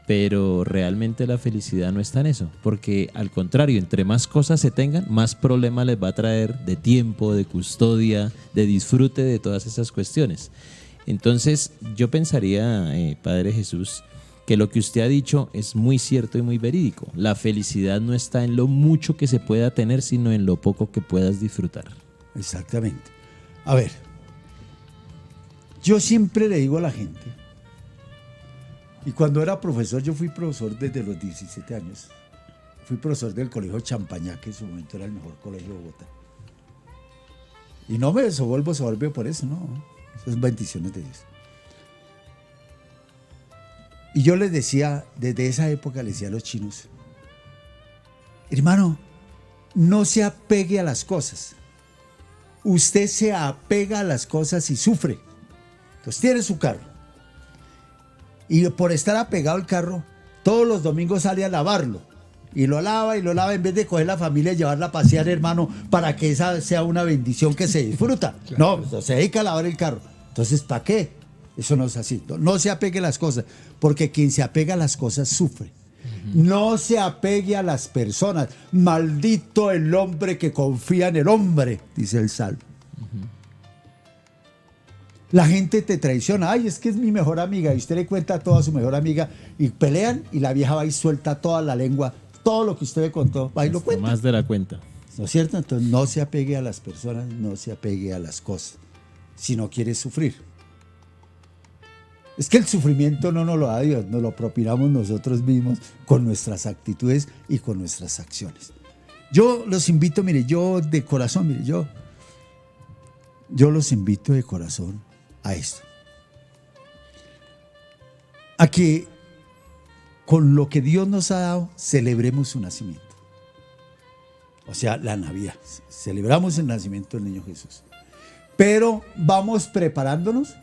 pero realmente la felicidad no está en eso, porque al contrario, entre más cosas se tengan, más problemas les va a traer de tiempo, de custodia, de disfrute de todas esas cuestiones. Entonces yo pensaría, Padre Jesús, que lo que usted ha dicho es muy cierto y muy verídico. La felicidad no está en lo mucho que se pueda tener, sino en lo poco que puedas disfrutar. Exactamente. A ver, yo siempre le digo a la gente, y cuando era profesor, yo fui profesor desde los 17 años. Fui profesor del colegio Champañá, que en su momento era el mejor colegio de Bogotá. Y no me desenvuelvo soberbio por eso, no. Esas son bendiciones de Dios. Y yo les decía, desde esa época les decía a los chinos, hermano, no se apegue a las cosas. Usted se apega a las cosas y sufre. Entonces tiene su carro. Y por estar apegado al carro, todos los domingos sale a lavarlo. Y lo lava en vez de coger la familia y llevarla a pasear, hermano, para que esa sea una bendición que se disfruta. Claro. No, se dedica a lavar el carro. Entonces, ¿para qué? Eso no es así. No se apegue a las cosas, porque quien se apega a las cosas sufre. No se apegue a las personas. Maldito el hombre que confía en el hombre, dice el Salmo. La gente te traiciona. Ay, es que es mi mejor amiga. Y usted le cuenta a toda su mejor amiga y pelean y la vieja va y suelta toda la lengua. Todo lo que usted le contó, va y lo cuenta. Más de la cuenta. ¿No es cierto? Entonces no se apegue a las personas, no se apegue a las cosas. Si no quiere sufrir. Es que el sufrimiento no nos lo da Dios, nos lo propinamos nosotros mismos con nuestras actitudes y con nuestras acciones. Yo los invito, mire, yo de corazón, mire, yo los invito de corazón a esto. A que con lo que Dios nos ha dado, celebremos su nacimiento. O sea, la Navidad. Celebramos el nacimiento del niño Jesús. Pero vamos preparándonos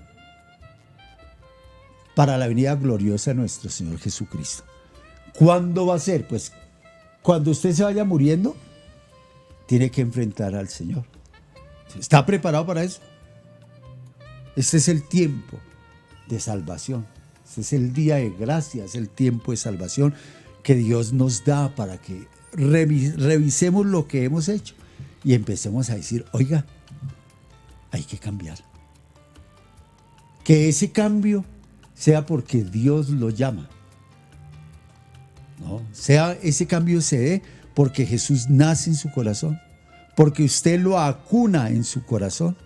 para la venida gloriosa de nuestro Señor Jesucristo. ¿Cuándo va a ser? Pues cuando usted se vaya muriendo, tiene que enfrentar al Señor. ¿Está preparado para eso? Este es el tiempo de salvación. Este es el día de gracia, es el tiempo de salvación que Dios nos da para que revisemos lo que hemos hecho y empecemos a decir, oiga, hay que cambiar. Que ese cambio sea porque Dios lo llama. ¿No? Sea ese cambio se dé porque Jesús nace en su corazón, porque usted lo acuna en su corazón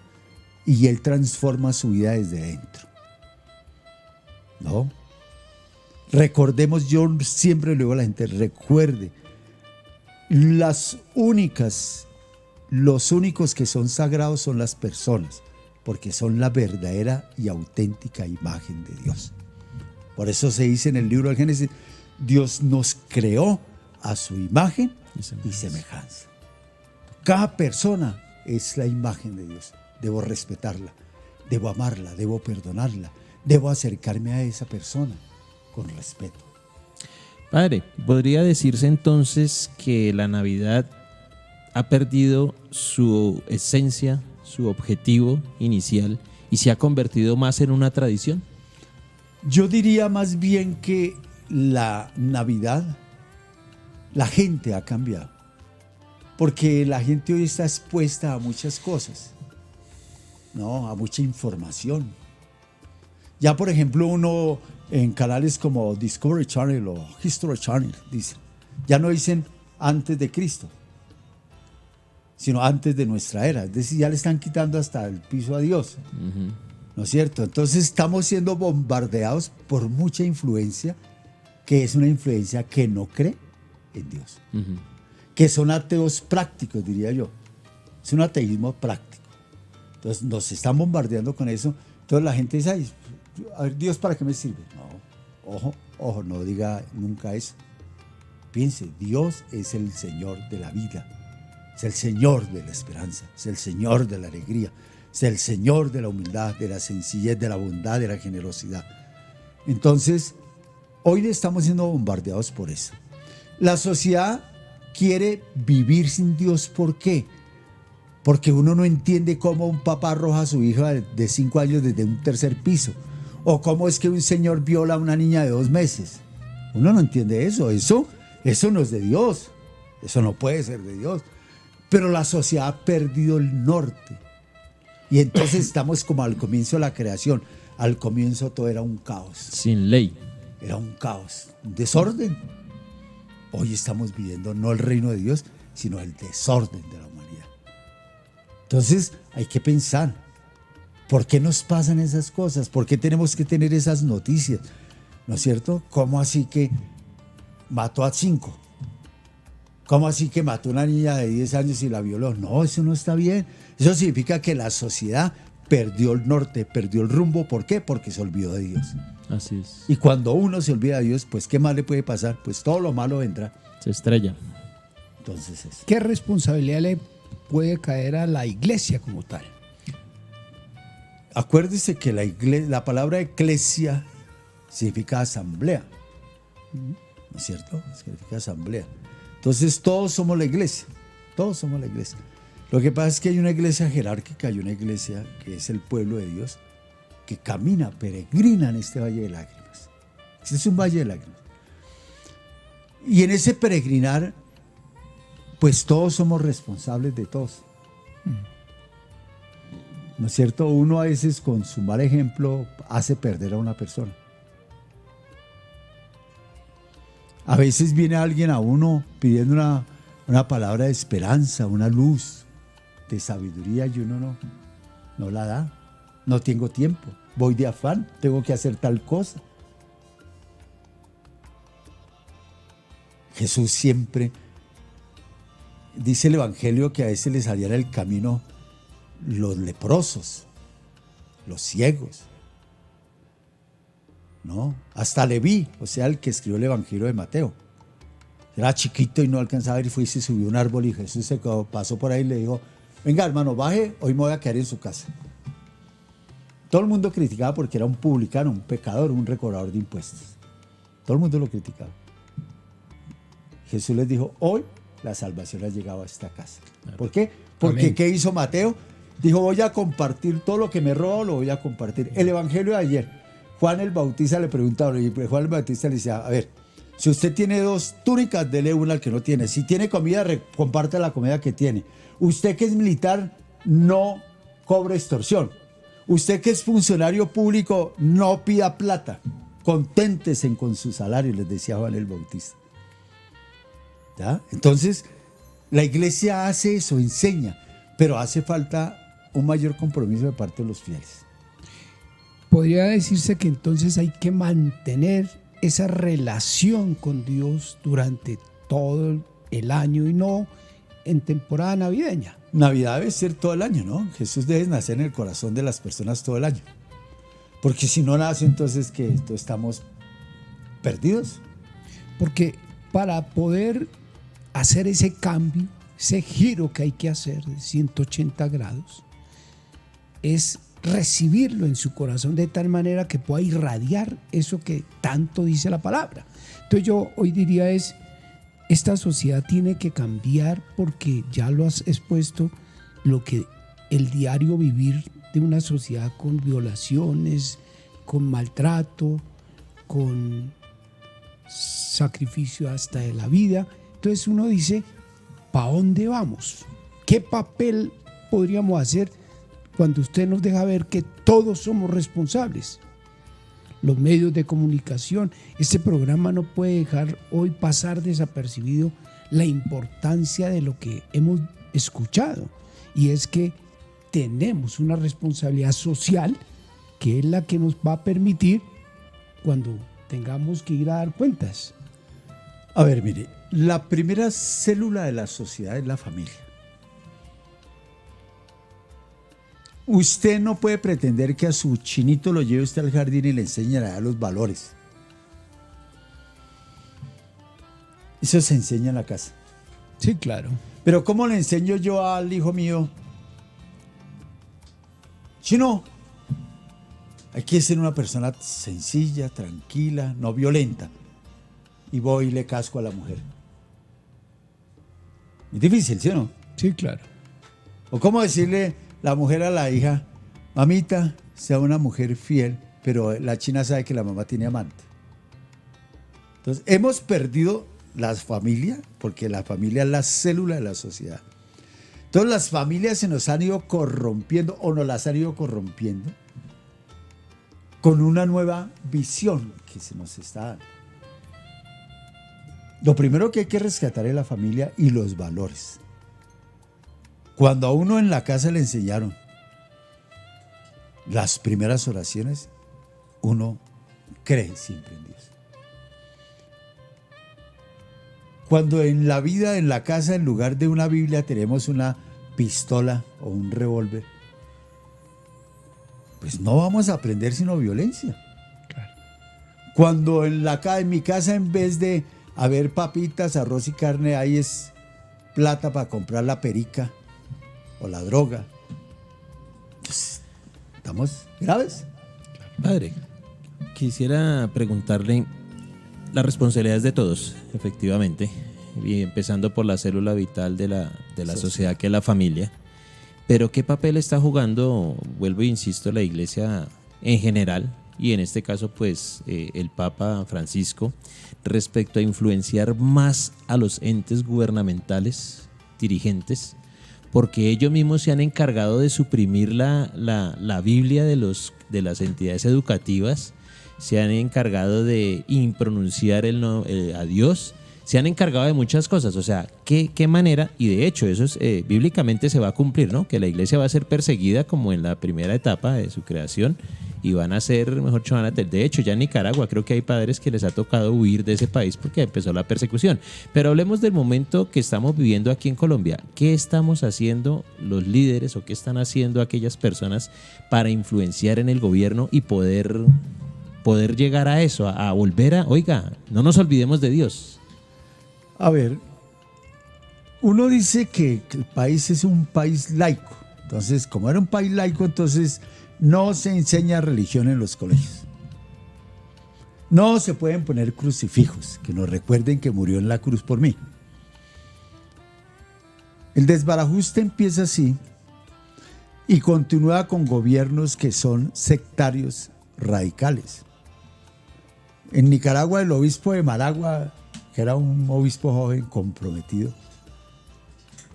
y Él transforma su vida desde dentro. ¿No? Recordemos, yo siempre le digo a la gente, recuerde, los únicos que son sagrados son las personas, porque son la verdadera y auténtica imagen de Dios. Por eso se dice en el libro del Génesis, Dios nos creó a su imagen y semejanza. Cada persona es la imagen de Dios. Debo respetarla, debo amarla, debo perdonarla, debo acercarme a esa persona con respeto. Padre, ¿podría decirse entonces que la Navidad ha perdido su esencia, su objetivo inicial y se ha convertido más en una tradición? Yo diría más bien que la Navidad, la gente ha cambiado, porque la gente hoy está expuesta a muchas cosas, ¿no? A mucha información. Ya, por ejemplo, uno en canales como Discovery Channel o History Channel dice, ya no dicen antes de Cristo, sino antes de nuestra era. Es decir, ya le están quitando hasta el piso a Dios. ¿No es cierto? Entonces estamos siendo bombardeados por mucha influencia, que es una influencia que no cree en Dios. Que son ateos prácticos, diría yo. Es un ateísmo práctico. Entonces nos están bombardeando con eso. Entonces la gente dice, ay, a ver, ¿Dios para qué me sirve? No, ojo, no diga nunca eso. Piense, Dios es el Señor de la vida. Es el Señor de la esperanza. Es el Señor de la alegría. Es el Señor de la humildad, de la sencillez, de la bondad, de la generosidad. Entonces, hoy estamos siendo bombardeados por eso. La sociedad quiere vivir sin Dios. ¿Por qué? Porque uno no entiende cómo un papá arroja a su hija de 5 años desde un tercer piso. O cómo es que un señor viola a una niña de 2 meses. Uno no entiende eso. Eso no es de Dios. Eso no puede ser de Dios. Pero la sociedad ha perdido el norte. Y entonces estamos como al comienzo de la creación. Al comienzo todo era un caos. Sin ley. Era un caos, un desorden. Hoy estamos viviendo no el reino de Dios, sino el desorden de la humanidad. Entonces hay que pensar, ¿por qué nos pasan esas cosas? ¿Por qué tenemos que tener esas noticias? ¿No es cierto? ¿Cómo así que mató a 5? ¿Cómo así que mató a una niña de 10 años y la violó? No, eso no está bien. Eso significa que la sociedad perdió el norte, perdió el rumbo. ¿Por qué? Porque se olvidó de Dios. Así es. Y cuando uno se olvida de Dios, pues ¿qué más le puede pasar? Pues todo lo malo vendrá. Se estrella. Entonces eso. ¿Qué responsabilidad le puede caer a la iglesia como tal? Acuérdese que la palabra eclesia significa asamblea. ¿No es cierto? Significa asamblea. Entonces todos somos la iglesia. Todos somos la iglesia. Lo que pasa es que hay una iglesia jerárquica, hay una iglesia que es el pueblo de Dios, que camina, peregrina en este valle de lágrimas. Este es un valle de lágrimas. Y en ese peregrinar, pues todos somos responsables de todos. ¿No es cierto? Uno a veces con su mal ejemplo hace perder a una persona. A veces viene alguien a uno pidiendo una palabra de esperanza, una luz de sabiduría y uno no la da. No tengo tiempo, voy de afán, tengo que hacer tal cosa. Jesús siempre dice el Evangelio que a veces le salían el camino los leprosos, los ciegos, ¿no? Hasta Leví, o sea, el que escribió el Evangelio de Mateo. Era chiquito y no alcanzaba a ver y fue y se subió a un árbol y Jesús se pasó por ahí y le dijo, venga hermano, baje, hoy me voy a quedar en su casa. Todo el mundo criticaba porque era un publicano, un pecador, un recaudador de impuestos. Todo el mundo lo criticaba. Jesús les dijo, hoy la salvación ha llegado a esta casa. ¿Por qué? Porque Amén. ¿qué hizo Mateo? Dijo, voy a compartir todo lo que me robo, lo voy a compartir. El Evangelio de ayer, Juan el Bautista le preguntaba, y Juan el Bautista le decía, a ver, si usted tiene 2 túnicas, dele una al que no tiene. Si tiene comida, comparte la comida que tiene. Usted que es militar, no cobre extorsión. Usted que es funcionario público, no pida plata. Conténtese con su salario, les decía Juan el Bautista. ¿Ya? Entonces, la iglesia hace eso, enseña, pero hace falta un mayor compromiso de parte de los fieles. Podría decirse que entonces hay que mantener esa relación con Dios durante todo el año y no en temporada navideña. Navidad debe ser todo el año, ¿no? Jesús debe nacer en el corazón de las personas todo el año. Porque si no nace, entonces que estamos perdidos. Porque para poder hacer ese cambio, ese giro que hay que hacer de 180 grados, es recibirlo en su corazón de tal manera que pueda irradiar eso que tanto dice la palabra. Entonces yo hoy diría esta sociedad tiene que cambiar porque ya lo has expuesto, lo que el diario vivir de una sociedad con violaciones, con maltrato, con sacrificio hasta de la vida. Entonces uno dice, ¿para dónde vamos? ¿Qué papel podríamos hacer cuando usted nos deja ver que todos somos responsables? Los medios de comunicación, este programa no puede dejar hoy pasar desapercibido la importancia de lo que hemos escuchado, y es que tenemos una responsabilidad social que es la que nos va a permitir cuando tengamos que ir a dar cuentas. A ver, mire, la primera célula de la sociedad es la familia. Usted no puede pretender que a su chinito lo lleve usted al jardín y le enseñe a dar los valores. Eso se enseña en la casa. Sí, claro. Pero ¿cómo le enseño yo al hijo mío? Chino, hay que ser una persona sencilla, tranquila, no violenta. Y voy y le casco a la mujer. Es difícil, ¿sí o no? Sí, claro. O cómo decirle la mujer a la hija, mamita, sea una mujer fiel, pero la china sabe que la mamá tiene amante. Entonces, hemos perdido la familia, porque la familia es la célula de la sociedad. Entonces, las familias se nos han ido corrompiendo, o nos las han ido corrompiendo, con una nueva visión que se nos está dando. Lo primero que hay que rescatar es la familia y los valores. Cuando a uno en la casa le enseñaron las primeras oraciones, uno cree siempre en Dios. Cuando en la vida, en la casa, en lugar de una Biblia, tenemos una pistola o un revólver, pues no vamos a aprender sino violencia. Claro. Cuando en mi casa, en vez de haber papitas, arroz y carne, ahí es plata para comprar la perica o la droga. Pues, ¿estamos graves? Padre, quisiera preguntarle las responsabilidades de todos, efectivamente, y empezando por la célula vital de la sociedad, que es la familia. Pero ¿qué papel está jugando, vuelvo e insisto, la Iglesia en general, y en este caso pues el Papa Francisco, respecto a influenciar más a los entes gubernamentales, dirigentes, porque ellos mismos se han encargado de suprimir la Biblia de las entidades educativas, se han encargado de impronunciar a Dios, se han encargado de muchas cosas? O sea, ¿qué manera? Y de hecho eso es, bíblicamente se va a cumplir, ¿no? Que la iglesia va a ser perseguida como en la primera etapa de su creación, y van a ser, mejor dicho, de hecho ya en Nicaragua creo que hay padres que les ha tocado huir de ese país porque empezó la persecución. Pero hablemos del momento que estamos viviendo aquí en Colombia. ¿Qué estamos haciendo los líderes o qué están haciendo aquellas personas para influenciar en el gobierno y poder llegar a eso, a volver oiga, no nos olvidemos de Dios? A ver, uno dice que el país es un país laico. Entonces, como era un país laico, entonces no se enseña religión en los colegios. No se pueden poner crucifijos que nos recuerden que murió en la cruz por mí. El desbarajuste empieza así y continúa con gobiernos que son sectarios radicales. En Nicaragua, el obispo de Managua, que era un obispo joven comprometido,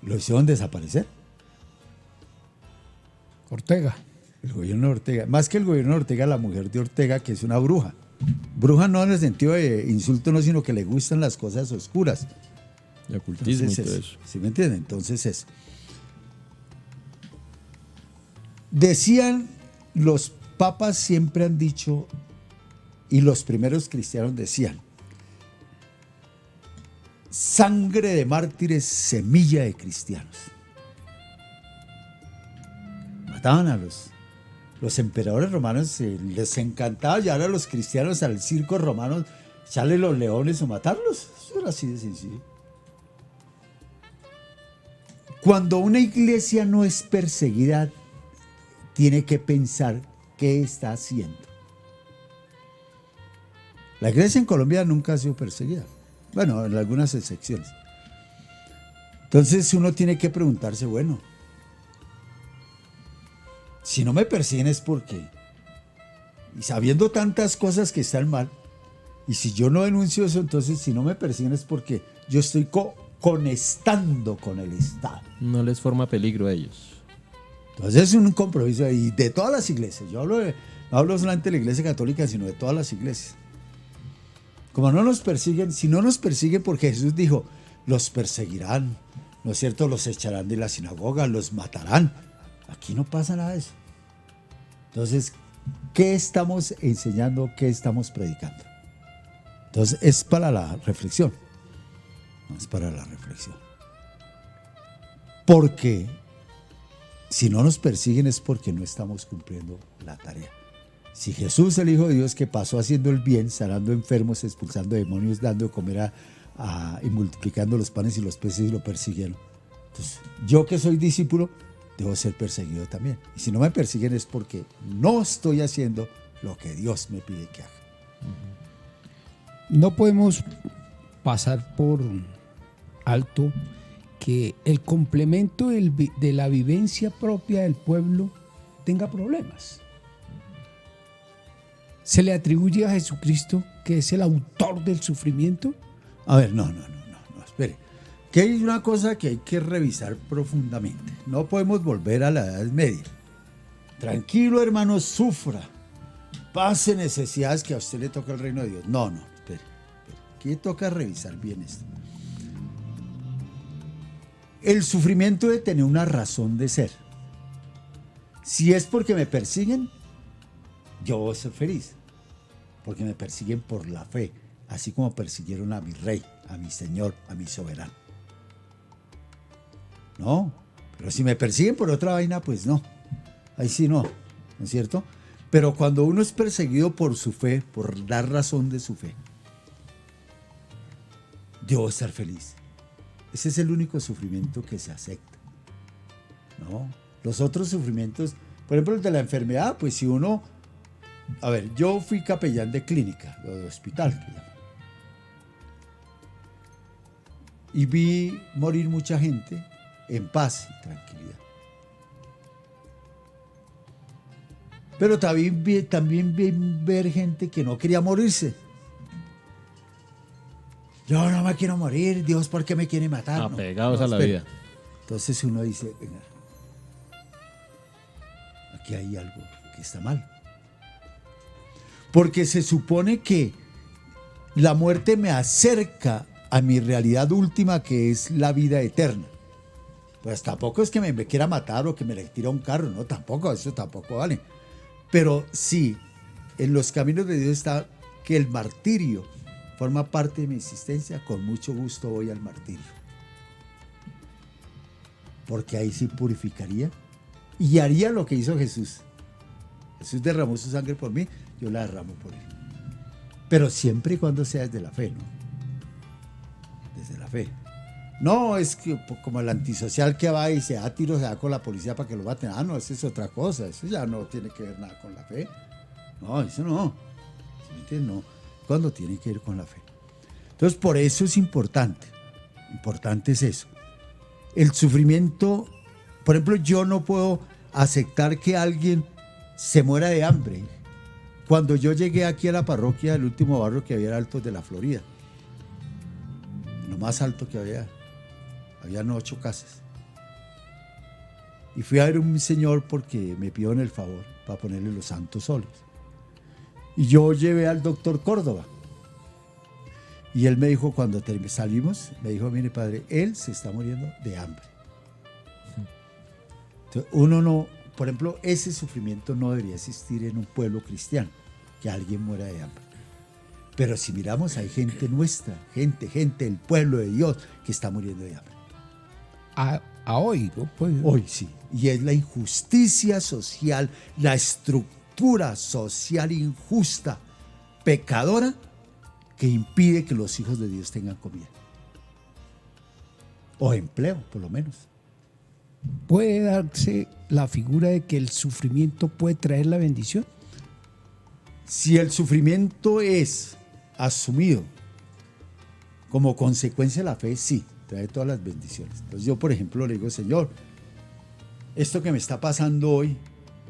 lo hicieron desaparecer. Ortega. El gobierno de Ortega. Más que el gobierno de Ortega, la mujer de Ortega, que es una bruja. Bruja no en el sentido de insulto, no, sino que le gustan las cosas oscuras. El ocultismo y todo Entonces, eso. ¿sí me entienden? Entonces eso. Decían, los papas siempre han dicho, Y los primeros cristianos decían: sangre de mártires, semilla de cristianos. Mataban a los emperadores romanos, les encantaba llevar a los cristianos al circo romano, echarle los leones o matarlos. Eso era así de sencillo. Cuando una iglesia no es perseguida, tiene que pensar qué está haciendo. La iglesia en Colombia nunca ha sido perseguida. Bueno, en algunas excepciones. Entonces uno tiene que preguntarse, bueno, si no me persiguen es porque, y sabiendo tantas cosas que están mal, y si yo no denuncio eso, entonces si no me persiguen es porque yo estoy conectando con el Estado. No les forma peligro a ellos. Entonces es un compromiso y de todas las iglesias. Yo no hablo solamente de la iglesia católica, sino de todas las iglesias. Como no nos persiguen, si no nos persiguen, porque Jesús dijo, los perseguirán, ¿no es cierto? Los echarán de la sinagoga, los matarán. Aquí no pasa nada de eso. Entonces, ¿qué estamos enseñando? ¿Qué estamos predicando? Entonces, es para la reflexión. No es para la reflexión. Porque si no nos persiguen es porque no estamos cumpliendo la tarea. Si Jesús, el Hijo de Dios, que pasó haciendo el bien, sanando enfermos, expulsando demonios, dando de comer y multiplicando los panes y los peces, y lo persiguieron. Entonces, yo que soy discípulo, debo ser perseguido también. Y si no me persiguen es porque no estoy haciendo lo que Dios me pide que haga. No podemos pasar por alto que el complemento de la vivencia propia del pueblo tenga problemas. ¿Se le atribuye a Jesucristo que es el autor del sufrimiento? A ver, no, espere. Que hay una cosa que hay que revisar profundamente. No podemos volver a la Edad Media. Tranquilo, hermano, sufra. Pase necesidades que a usted le toca el reino de Dios. No, espere. Aquí toca revisar bien esto. El sufrimiento debe tener una razón de ser. Si es porque me persiguen, yo voy a ser feliz. Porque me persiguen por la fe, así como persiguieron a mi rey, a mi señor, a mi soberano. No, pero si me persiguen por otra vaina, pues no. Ahí sí no, ¿no es cierto? Pero cuando uno es perseguido por su fe, por dar razón de su fe, yo voy a estar feliz. Ese es el único sufrimiento que se acepta. ¿No? Los otros sufrimientos, por ejemplo el de la enfermedad, pues si uno... A ver, yo fui capellán de clínica, de hospital, que llaman. Y vi morir mucha gente en paz y tranquilidad. Pero también vi ver gente que no quería morirse. Yo no me quiero morir, Dios, ¿por qué me quiere matar? Apegados a la vida. Entonces uno dice, venga, aquí hay algo que está mal. Porque se supone que la muerte me acerca a mi realidad última, que es la vida eterna. Pues tampoco es que me quiera matar o que me le tire un carro, no, tampoco, eso tampoco vale. Pero sí, en los caminos de Dios está que el martirio forma parte de mi existencia. Con mucho gusto voy al martirio. Porque ahí sí purificaría y haría lo que hizo Jesús. Jesús derramó su sangre por mí, yo la derramo por él. Pero siempre y cuando sea desde la fe, ¿no? Desde la fe. No es que como el antisocial que va y se da tiros, se da con la policía para que lo maten. No, eso es otra cosa. Eso ya no tiene que ver nada con la fe. No, eso no. ¿Sí me entiendes? No. Cuando tiene que ver con la fe. Entonces, por eso es importante. Importante es eso. El sufrimiento, por ejemplo, yo no puedo aceptar que alguien se muera de hambre. Cuando yo llegué aquí a la parroquia, el último barrio que había era Altos de la Florida, lo más alto que habían 8 casas. Y fui a ver un señor porque me pidió el favor para ponerle los santos óleos. Y yo llevé al doctor Córdoba. Y él me dijo, cuando salimos, me dijo, mire padre, él se está muriendo de hambre. Entonces, uno no, por ejemplo, ese sufrimiento no debería existir en un pueblo cristiano, que alguien muera de hambre. Pero si miramos, hay gente nuestra, gente del pueblo de Dios que está muriendo de hambre. A hoy, ¿no? Pues, Hoy sí. Y es la injusticia social, la estructura social injusta, pecadora, que impide que los hijos de Dios tengan comida. O empleo, por lo menos. ¿puede darse la figura de que el sufrimiento puede traer la bendición? Si el sufrimiento es asumido como consecuencia de la fe, sí, trae todas las bendiciones. Entonces yo, por ejemplo, le digo, Señor, esto que me está pasando hoy,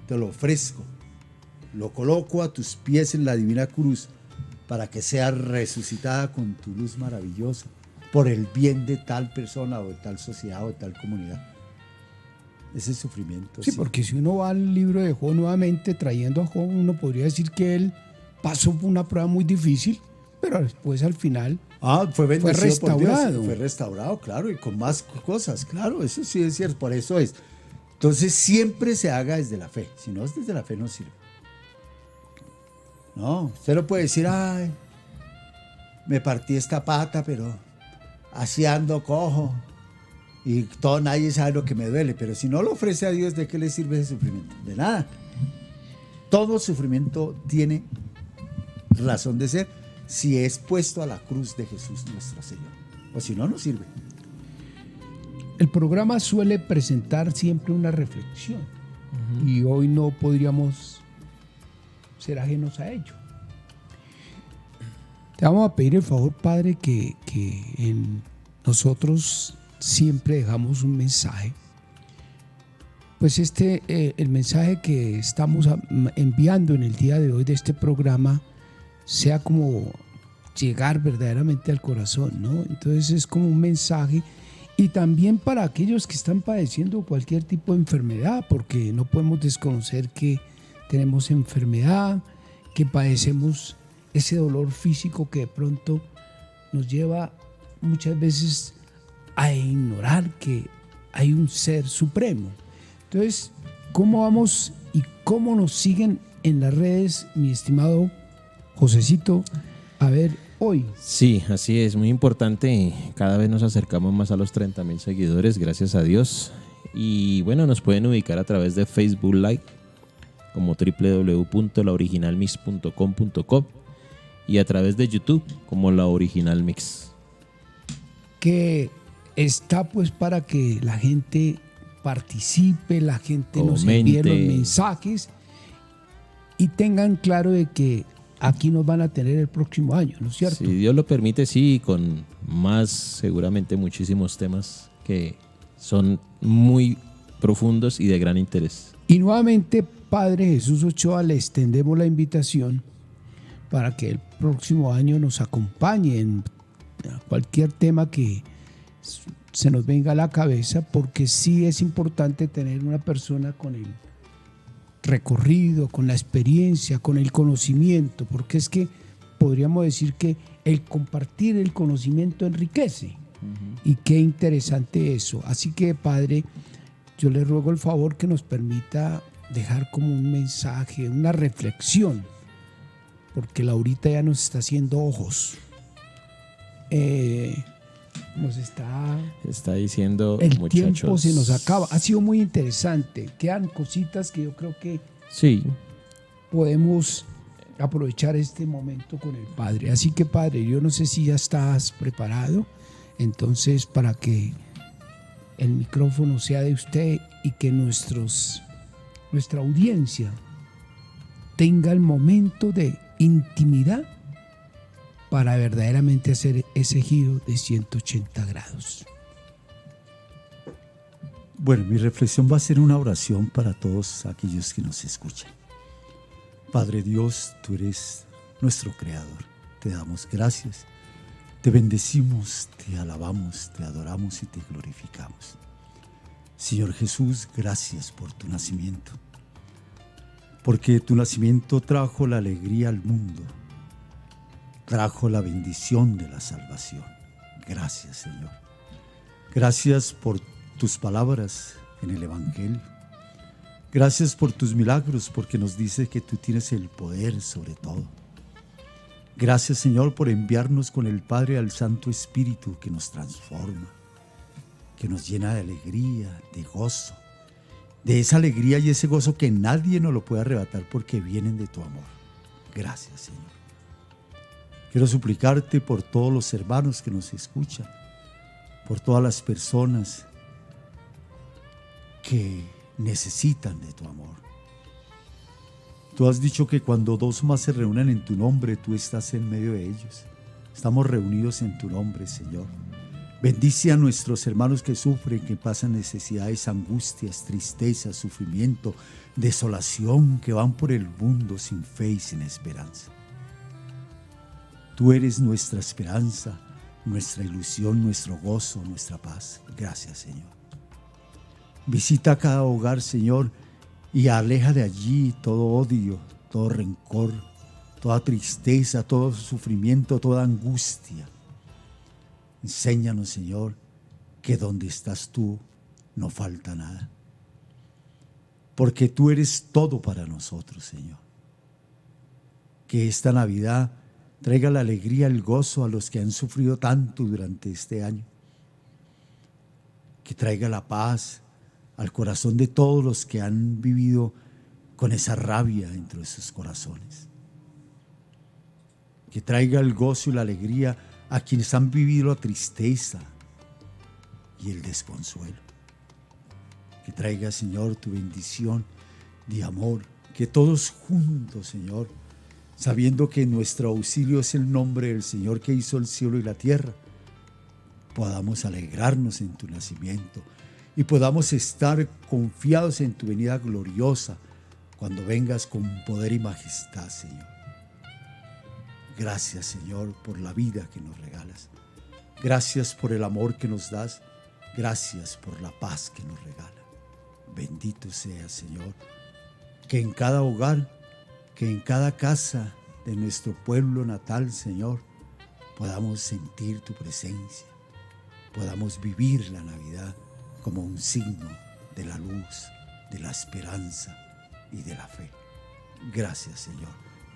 te lo ofrezco. Lo coloco a tus pies en la divina cruz para que sea resucitada con tu luz maravillosa por el bien de tal persona o de tal sociedad o de tal comunidad. Ese sufrimiento. Sí, porque si uno va al libro de Job nuevamente, trayendo a Job, uno podría decir que él pasó por una prueba muy difícil, pero después al final fue bendecido restaurado. por Dios. Fue restaurado, claro, y con más cosas, claro, eso sí es cierto, por eso es. Entonces siempre se haga desde la fe, si no es desde la fe no sirve. No, usted no puede decir, ay, me partí esta pata, pero así ando cojo y nadie sabe lo que me duele, pero si no lo ofrece a Dios, ¿de qué le sirve ese sufrimiento? De nada. Todo sufrimiento tiene razón de ser si es puesto a la cruz de Jesús nuestro Señor, o si no, no sirve. El programa suele presentar siempre una reflexión y hoy no podríamos ser ajenos a ello. Te vamos a pedir el favor, Padre, que en nosotros siempre dejamos un mensaje. Pues el mensaje que estamos enviando en el día de hoy de este programa sea como llegar verdaderamente al corazón, ¿no? Entonces es como un mensaje. Y también para aquellos que están padeciendo cualquier tipo de enfermedad, porque no podemos desconocer que tenemos enfermedad, que padecemos ese dolor físico que de pronto nos lleva muchas veces a ignorar que hay un ser supremo. Entonces, ¿cómo vamos y cómo nos siguen en las redes, mi estimado Josecito? A ver, hoy. Sí, así es, muy importante. Cada vez nos acercamos más a los 30,000 seguidores, gracias a Dios. Y bueno, nos pueden ubicar a través de Facebook Live como www.laoriginalmix.com.co y a través de YouTube como La Original Mix. Que está pues para que la gente participe, la gente nos envíe los mensajes y tengan claro de que aquí nos van a tener el próximo año, ¿no es cierto? Si Dios lo permite, sí, con más, seguramente muchísimos temas que son muy profundos y de gran interés. Y nuevamente, Padre Jesús Ochoa, le extendemos la invitación para que el próximo año nos acompañe en cualquier tema que se nos venga a la cabeza, porque sí es importante tener una persona con el recorrido, con la experiencia, con el conocimiento, porque es que podríamos decir que el compartir el conocimiento enriquece. Y qué interesante eso. Así que, Padre, yo le ruego el favor que nos permita dejar como un mensaje, una reflexión, porque Laurita ya nos está haciendo ojos. Nos está diciendo, el muchachos, tiempo se nos acaba. Ha sido muy interesante. Quedan cositas que yo creo que sí podemos aprovechar este momento con el Padre. Así que, Padre, yo no sé si ya estás preparado, entonces para que el micrófono sea de usted y que nuestra audiencia tenga el momento de intimidad para verdaderamente hacer ese giro de 180 grados. Bueno, mi reflexión va a ser una oración para todos aquellos que nos escuchan. Padre Dios, tú eres nuestro Creador. Te damos gracias, te bendecimos, te alabamos, te adoramos y te glorificamos. Señor Jesús, gracias por tu nacimiento, porque tu nacimiento trajo la alegría al mundo, trajo la bendición de la salvación. Gracias, Señor. Gracias por tus palabras en el Evangelio. Gracias por tus milagros, porque nos dice que tú tienes el poder sobre todo. Gracias, Señor, por enviarnos con el Padre al Santo Espíritu que nos transforma, que nos llena de alegría, de gozo, de esa alegría y ese gozo que nadie nos lo puede arrebatar porque vienen de tu amor. Gracias, Señor. Quiero suplicarte por todos los hermanos que nos escuchan, por todas las personas que necesitan de tu amor. Tú has dicho que cuando dos más se reúnen en tu nombre, tú estás en medio de ellos. Estamos reunidos en tu nombre, Señor. Bendice a nuestros hermanos que sufren, que pasan necesidades, angustias, tristezas, sufrimiento, desolación, que van por el mundo sin fe y sin esperanza. Tú eres nuestra esperanza, nuestra ilusión, nuestro gozo, nuestra paz. Gracias, Señor. Visita cada hogar, Señor, y aleja de allí todo odio, todo rencor, toda tristeza, todo sufrimiento, toda angustia. Enséñanos, Señor, que donde estás tú no falta nada. Porque tú eres todo para nosotros, Señor. Que esta Navidad traiga la alegría, el gozo a los que han sufrido tanto durante este año. Que traiga la paz al corazón de todos los que han vivido con esa rabia dentro de sus corazones. Que traiga el gozo y la alegría a quienes han vivido la tristeza y el desconsuelo. Que traiga, Señor, tu bendición de amor. Que todos juntos, Señor, sabiendo que nuestro auxilio es el nombre del Señor que hizo el cielo y la tierra, podamos alegrarnos en tu nacimiento y podamos estar confiados en tu venida gloriosa cuando vengas con poder y majestad, Señor. Gracias, Señor, por la vida que nos regalas. Gracias por el amor que nos das. Gracias por la paz que nos regala. Bendito seas, Señor, que en cada hogar, que en cada casa de nuestro pueblo natal, Señor, podamos sentir tu presencia, podamos vivir la Navidad como un signo de la luz, de la esperanza y de la fe. Gracias, Señor.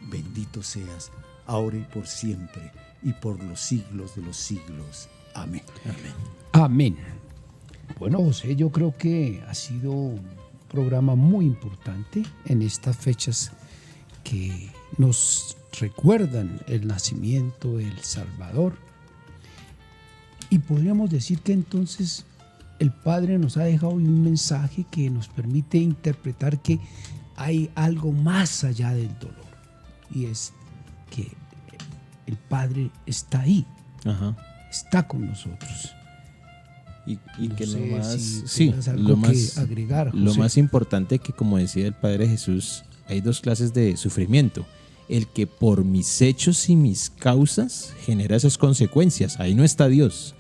Bendito seas, ahora y por siempre, y por los siglos de los siglos. Amén. Amén. Amén. Bueno, José, yo creo que ha sido un programa muy importante en estas fechas que nos recuerdan el nacimiento del Salvador. Y podríamos decir que entonces el Padre nos ha dejado hoy un mensaje que nos permite interpretar que hay algo más allá del dolor. Y es que el Padre está ahí, Ajá. está con nosotros. Y No que sé lo más, si sí, tengas algo lo que más, agregar, lo José. más importante que, como decía el Padre Jesús, hay dos clases de sufrimiento. El que por mis hechos y mis causas genera esas consecuencias, ahí no está Dios.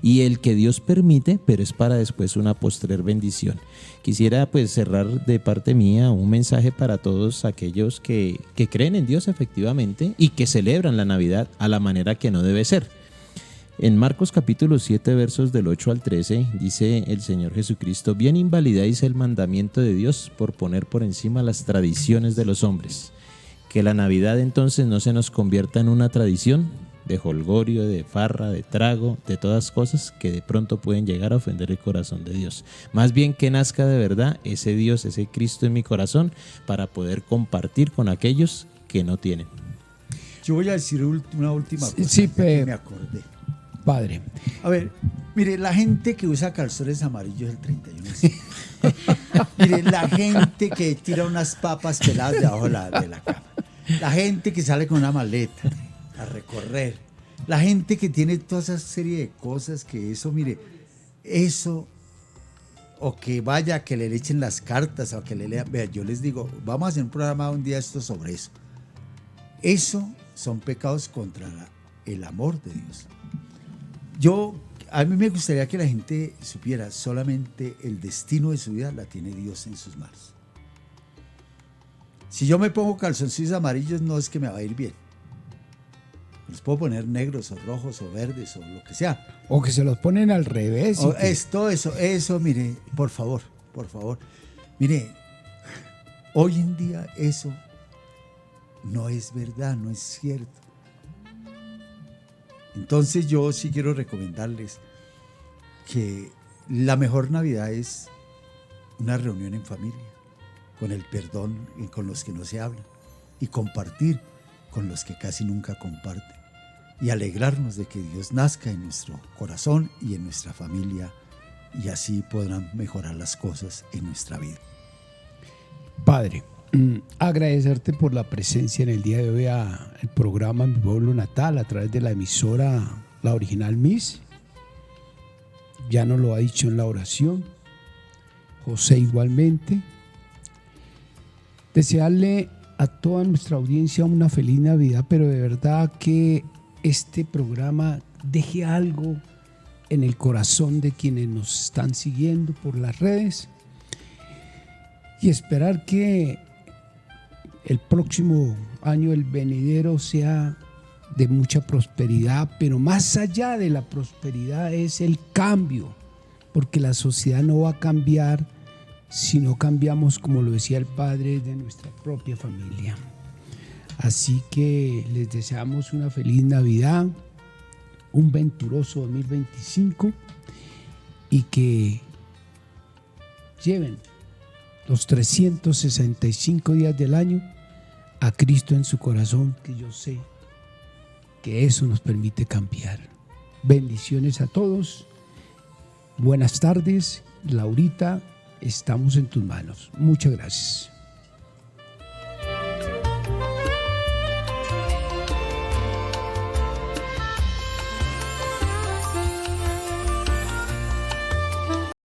Y el que Dios permite, pero es para después una postrer bendición. Quisiera pues cerrar de parte mía un mensaje para todos aquellos que creen en Dios efectivamente y que celebran la Navidad a la manera que no debe ser. En Marcos capítulo 7 versos del 8 al 13 dice el Señor Jesucristo: bien invalidáis el mandamiento de Dios por poner por encima las tradiciones de los hombres. Que la Navidad entonces no se nos convierta en una tradición de jolgorio, de farra, de trago, de todas cosas que de pronto pueden llegar a ofender el corazón de Dios. Más bien que nazca de verdad ese Dios, ese Cristo en mi corazón para poder compartir con aquellos que no tienen. Yo voy a decir una última cosa Sí, que me acordé. Padre. A ver, mire, la gente que usa calzones amarillos el 31 de diciembre. Mire, la gente que tira unas papas peladas debajo de la cama. La gente que sale con una maleta a recorrer. La gente que tiene toda esa serie de cosas que eso, mire, eso, o que vaya, que le echen las cartas, o que le lean. Vea, yo les digo, vamos a hacer un programa un día esto sobre eso. Eso son pecados contra el amor de Dios. A mí me gustaría que la gente supiera solamente el destino de su vida la tiene Dios en sus manos. Si yo me pongo calzoncillos amarillos, no es que me va a ir bien. Los puedo poner negros o rojos o verdes o lo que sea. O que se los ponen al revés. Eso, mire, por favor. Mire, hoy en día eso no es verdad, no es cierto. Entonces yo sí quiero recomendarles que la mejor Navidad es una reunión en familia, con el perdón y con los que no se hablan, y compartir con los que casi nunca comparten, y alegrarnos de que Dios nazca en nuestro corazón y en nuestra familia, y así podrán mejorar las cosas en nuestra vida. Padre, agradecerte por la presencia en el día de hoy al programa Mi Pueblo Natal a través de la emisora La Original Miss. Ya nos lo ha dicho en la oración. José igualmente. Desearle a toda nuestra audiencia una feliz Navidad, pero de verdad que este programa deje algo en el corazón de quienes nos están siguiendo por las redes, y esperar que el próximo año, el venidero, sea de mucha prosperidad, pero más allá de la prosperidad es el cambio, porque la sociedad no va a cambiar si no cambiamos, como lo decía el Padre, de nuestra propia familia. Así que les deseamos una feliz Navidad, un venturoso 2025, y que lleven los 365 días del año a Cristo en su corazón, que yo sé que eso nos permite cambiar. Bendiciones a todos. Buenas tardes, Laurita, estamos en tus manos. Muchas gracias.